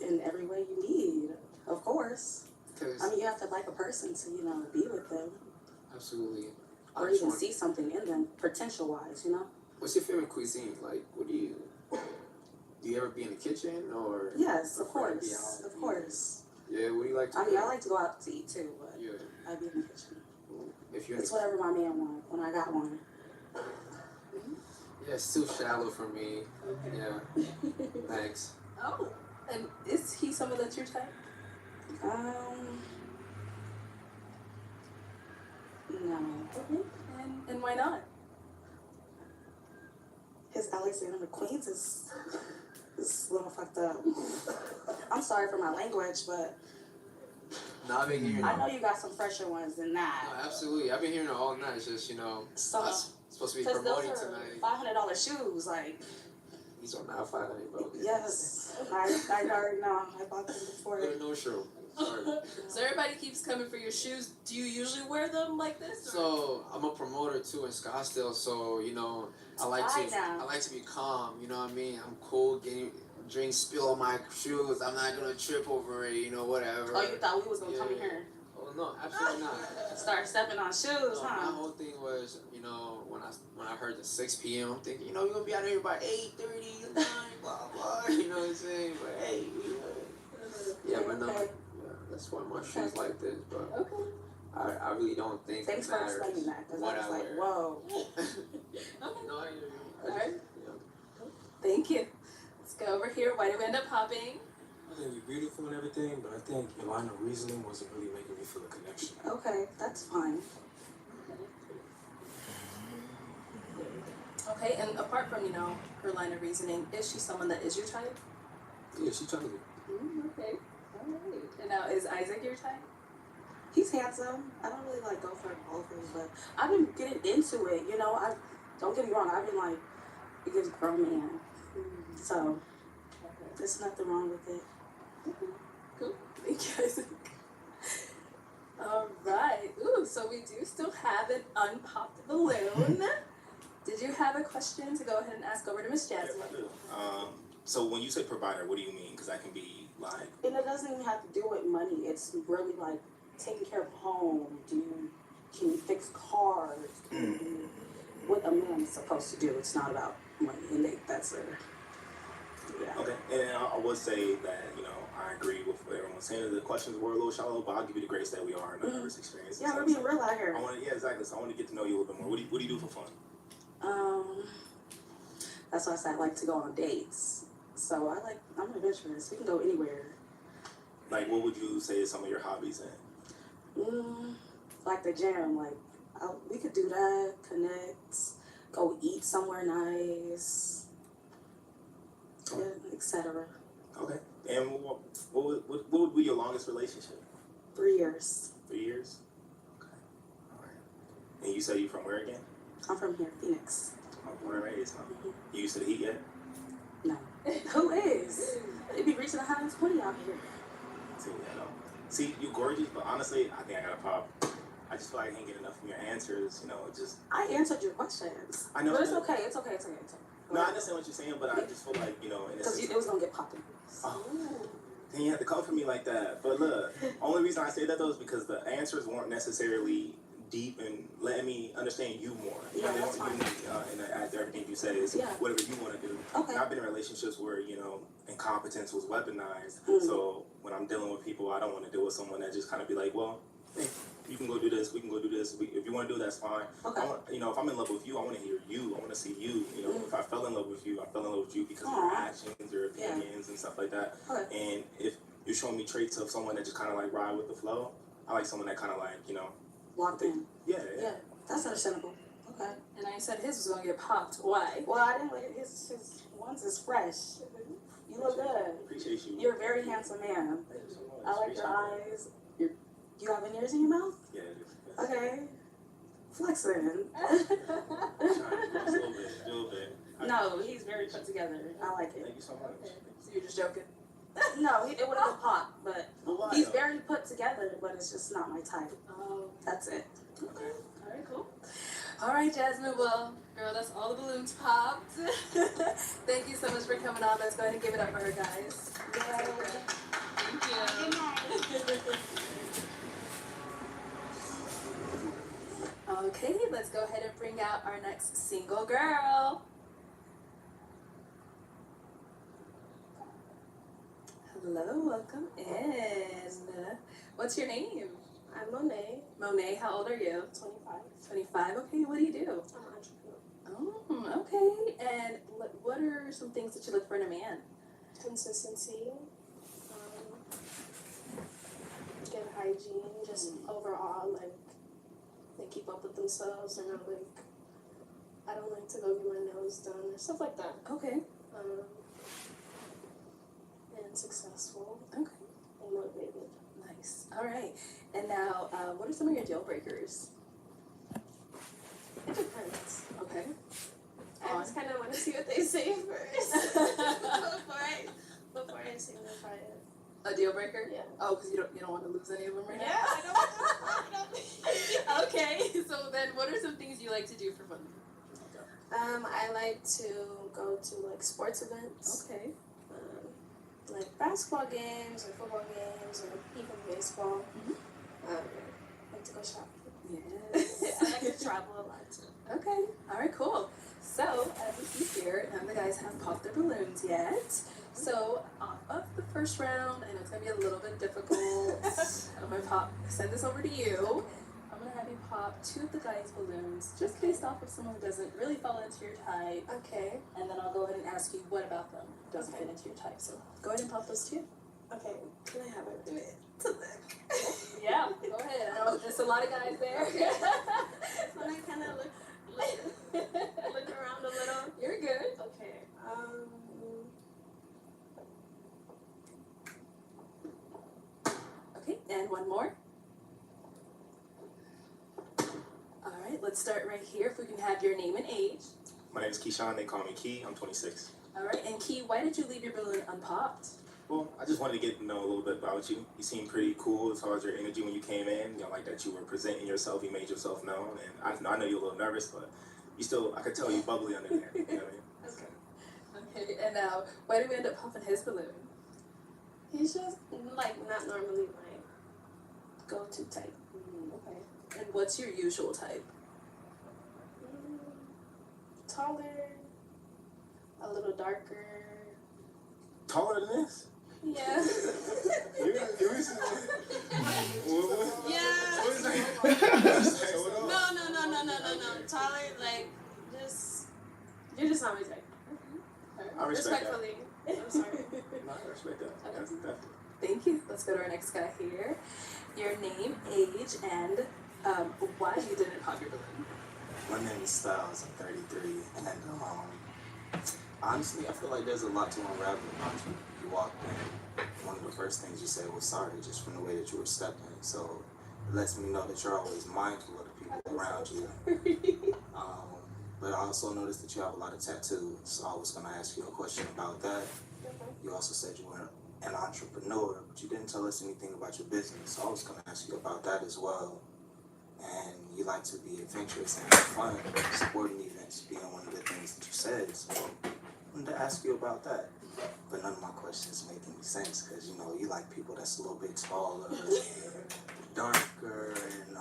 In every way you need, of course. Because... you have to like a person to, be with them. Absolutely. Or even see something in them, potential-wise, What's your favorite cuisine? Like, what do you ever be in the kitchen, or... Yes, of course, of course. Yeah, what do you like to I like to go out to eat too, but yeah. I'd be in the kitchen. If you're It's whatever my man wants when I got one. Yeah, it's too shallow for me. Yeah. Thanks. Oh, and is he someone that's your type? No. Okay. And why not? His Alexander McQueen's is a little fucked up. I'm sorry for my language, but No, I've been hearing I know you got some fresher ones than that. No, absolutely. I've been hearing it all night. It's just, So, I'm supposed to be because promoting those are tonight. $500 shoes, like. These are not $500. Yes, I already know. I bought them before. Go to no show. Sorry. So everybody keeps coming for your shoes. Do you usually wear them like this? Or? So I'm a promoter too in Scottsdale. So I like to be calm. You know what I mean? I'm cool. Getting drinks spill on my shoes. I'm not gonna trip over it. Whatever. Oh, you thought we was gonna come in here? Oh no, absolutely not. Start stepping on shoes, No, huh? my whole thing was, when I heard the 6 p.m., I'm thinking, you're gonna be out here by 8:30, 9, blah blah. You know what I'm saying? But hey, yeah, but no, yeah, that's why my shoes like this. But okay. I really don't think Thanks it for matters explaining that, because what I was like, wear. whoa. No, I hear you. Alright. Thank you. Let's go over here. Why did we end up popping? I think you're beautiful and everything, but I think your line of reasoning wasn't really making me feel a connection. Okay, that's fine. Okay, and apart from, her line of reasoning, is she someone that is your type? Yeah, she tried to. Okay. Alright. And now, is Isaac your type? He's handsome. I don't really go for both of them, but I've been getting into it, don't get me wrong, I've been it gives grown man. So, there's nothing wrong with it. Cool. Thank you, Isaac. Alright. Ooh, so we do still have an unpopped balloon. Did you have a question to go ahead and ask over to Miss Jasmine? So when you say provider, what do you mean? Because that can be Like, And it doesn't even have to do with money. It's really like taking care of home. Can you fix cars? Can you do what a man is supposed to do? It's not about money, and that's a yeah. okay, and I would say that, you know, I agree with what everyone's saying. The questions were a little shallow, but I'll give you the grace that we are in a diverse experience. Yeah, we're being real out here. Yeah, exactly. So I want to get to know you a little bit more. What do you do for fun? That's why I said I like to go on dates. So I'm adventurous. We can go anywhere. Like, what would you say is some of your hobbies then? Like the gym. Like we could do that. Connect. Go eat somewhere nice. Etc. Okay. And what would be your longest relationship? 3 years. 3 years? Okay. All right. And you say you from where again? I'm from here, Phoenix. Born and raised, huh? You used to the heat yet? No. Who is? It be reaching 120 out here. See, I know. See, you gorgeous, but honestly, I think I got a problem. I just feel like I can't get enough from your answers. You know, just. I answered your questions. I know. But it's okay. It's okay. No, I understand what you're saying, but I just feel like, you know, in a because sense. it was gonna get popping. Oh. Then you have to come for me like that. But look, only reason I say that though is because the answers weren't necessarily deep and letting me understand you more. Yeah, they that's weren't fine. giving me, after everything you said is whatever you want to do. Okay. And I've been in relationships where, you know, incompetence was weaponized. So when I'm dealing with people, I don't want to deal with someone that just kind of be like, well, hey, you can go do this, we can go do this. If you want to do it, that's fine. Okay. You know, if I'm in love with you, I want to hear you. I want to see you. You know, if I fell in love with you, I fell in love with you because of your actions, your opinions, and stuff like that. Okay. And if you're showing me traits of someone that just kind of like ride with the flow, I like someone that kind of like, you know. Locked in. Yeah. That's understandable. Okay. And I said his was gonna get popped. Why? Well, I didn't like his ones is fresh. You look good. Appreciate you. You're a very handsome man. Thank you so much. I like your eyes. You have veneers in your mouth? Yeah. Okay. Flexing. Just a little bit. No, he's very put together. I like it. Thank you so much. So you're just joking? No, it would have popped, but Well, he's very put together, but it's just not my type. Oh, That's it. Okay. all right, cool. All right, Jasmine. Well, girl, that's all the balloons popped. Thank you so much for coming on. Let's go ahead and give it up for her, guys. Thank you. Okay, let's go ahead and bring out our next single girl. Hello, welcome in. What's your name? I'm Monet, Monet, how old are you? 25. 25. Okay, what do you do? I'm an entrepreneur. Oh, okay. And what are some things that you look for in a man? Consistency, good hygiene, just overall, like, they keep up with themselves. They're not like, I don't like to go get my nails done or stuff like that. Okay. And successful Okay. and motivated. Nice. All right. And now, what are some of your deal breakers? It depends. Okay. I just kind of want to see what they say first before I signify it. A deal breaker? Yeah. Oh, because you don't want to lose any of them right Yeah, I don't want to. now? Okay. So then what are some things you like to do for fun? I like to go to like sports events. Okay. Like basketball games or football games or even baseball. I like to go shopping. Yes. I like to travel a lot too. Okay. All right, cool. So, as you see here, none of the guys have popped their balloons yet. So, off of the first round, I know it's going to be a little bit difficult. I'm going to send this over to you. I'm going to have you pop 2 of the guys' balloons, just based off of someone who doesn't really fall into your type. Okay. And then I'll go ahead and ask you what about them doesn't fit into your type. So, go ahead and pop those 2. Okay. Can I have it? Do it to look. Yeah, go ahead. I know there's a lot of guys there. When I kind of look around a little. You're good. Okay. Okay, and one more. All right, let's start right here. If we can have your name and age. My name is Keyshawn. They call me Key. I'm 26. All right, and Key, why did you leave your balloon unpopped? Well, I just wanted to get to know a little bit about you. You seem pretty cool as far as your energy when you came in. You know, like that you were presenting yourself, you made yourself known. And I know you're a little nervous, but you still, I could tell you bubbly under there. You know what I mean? Okay. Okay, and now, why did we end up popping his balloon? He's just like not normally my go-to type. Okay. And what's your usual type? Taller, a little darker. Taller than this? Yeah. You listen. Yeah. What is that? No. Taller, like just you're just not my type. I respect that. Respectfully. I'm sorry. No, I respect that. That's definitely. Thank you. Let's go to our next guy here. Your name, age, and why you didn't pop your balloon. My name is Styles. I'm 33, and honestly, I feel like there's a lot to unravel about you. You walked in, one of the first things you said was sorry, just from the way that you were stepping. So it lets me know that you're always mindful of the people around you. But I also noticed that you have a lot of tattoos. So I was going to ask you a question about that. You also said you were an entrepreneur, but you didn't tell us anything about your business. So I was going to ask you about that as well. And you like to be adventurous and have fun. Sporting events being one of the things that you said. So I wanted to ask you about that. But none of my questions make any sense because, you know, you like people that's a little bit taller, darker, and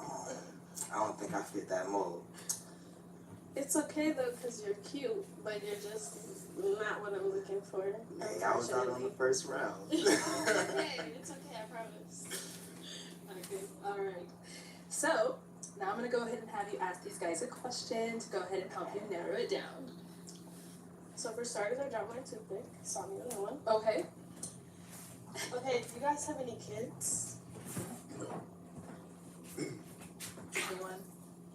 I don't think I fit that mold. It's okay though, because you're cute, but you're just not what I'm looking for. Hey, I was out on the first round. It's okay, I promise. Okay, alright. So, now I'm going to go ahead and have you ask these guys a question to go ahead and help you narrow it down. So for starters, I dropped my toothpick, so I'm the only one. Okay. Okay, do you guys have any kids? Anyone?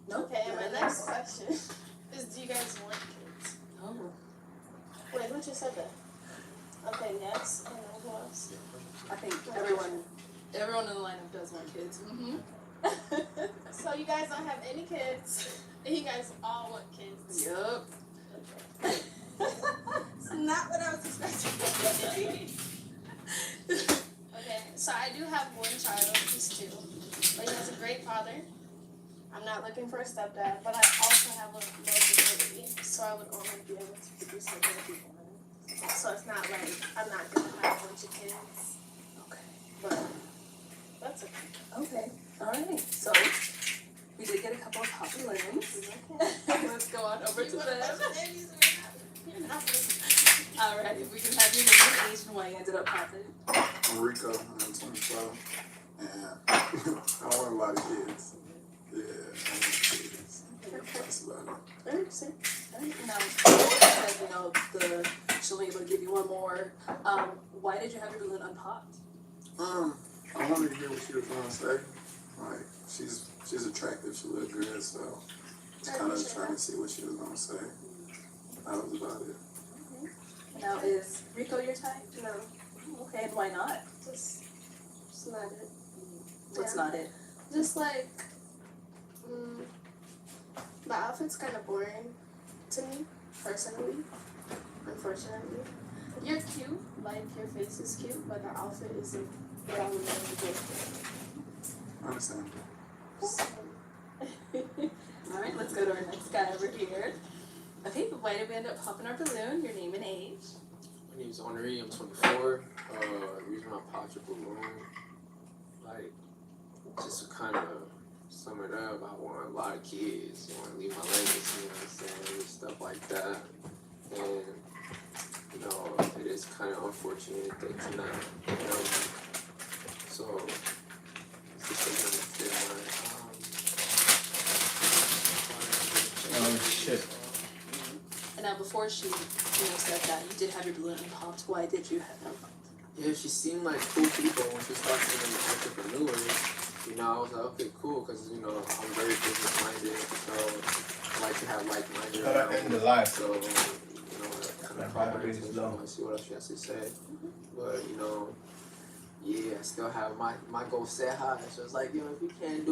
No? Okay, and my next question is, do you guys want kids? No. Wait, who just said that? Okay, yes, and then who else? I think everyone in the lineup does want kids. So you guys don't have any kids, and you guys all want kids. Yup. It's not what I was expecting. Okay, so I do have one child, he's 2, but he has a great father. I'm not looking for a stepdad, but I also have a low fertility, so I would only be able to produce like baby born. So it's not like I'm not gonna have a bunch of kids. Okay. But that's okay. Okay. Alright. So, we did get a couple of pop balloons. Let's go on over to them. Alright, if we can have your name and age and why you ended up popping. I'm Rico, I'm 24, and I want a lot of kids. Yeah, I want kids. That's about it. Now, you said, you know, she'll be able to give you one more. Why did you have your balloon unpopped? I wanted to hear what she was gonna say. Like, she's attractive, she looked good, so just kind of trying to see what she was gonna say. That was about it. Now, is Rico your type? No, Okay, and why not? just not it. What's Yeah. not it? Just like, the outfit's kind of boring to me, personally, unfortunately. You're cute, like your face is cute, but the outfit isn't what I would want to go for. Understandable. Alright, let's go to our next guy over here. Okay, but why did we end up popping our balloon? Your name and age? My name's Henri, I'm 24. The reason I popped your balloon, like, just to kind of sum it up, I want a lot of kids. I want to leave my legacy, you know what I'm saying, and stuff like that. And, you know, it is kind of unfortunate that you're not, you know, so it's just something that's in my, Shit. And now before she, said that, you did have your balloon unpopped. Why did you have it unpopped? Yeah, she seemed like cool people when she started being an entrepreneur. You know, I was like, okay, cool, because, you know, I'm very business-minded, so I like to have like-minded Gotta end the life. So, you know, that kind of caught my attention. I want to see what else she has to say. But, you know, yeah, I still have my goal set high. So it's like, you know, if you can't do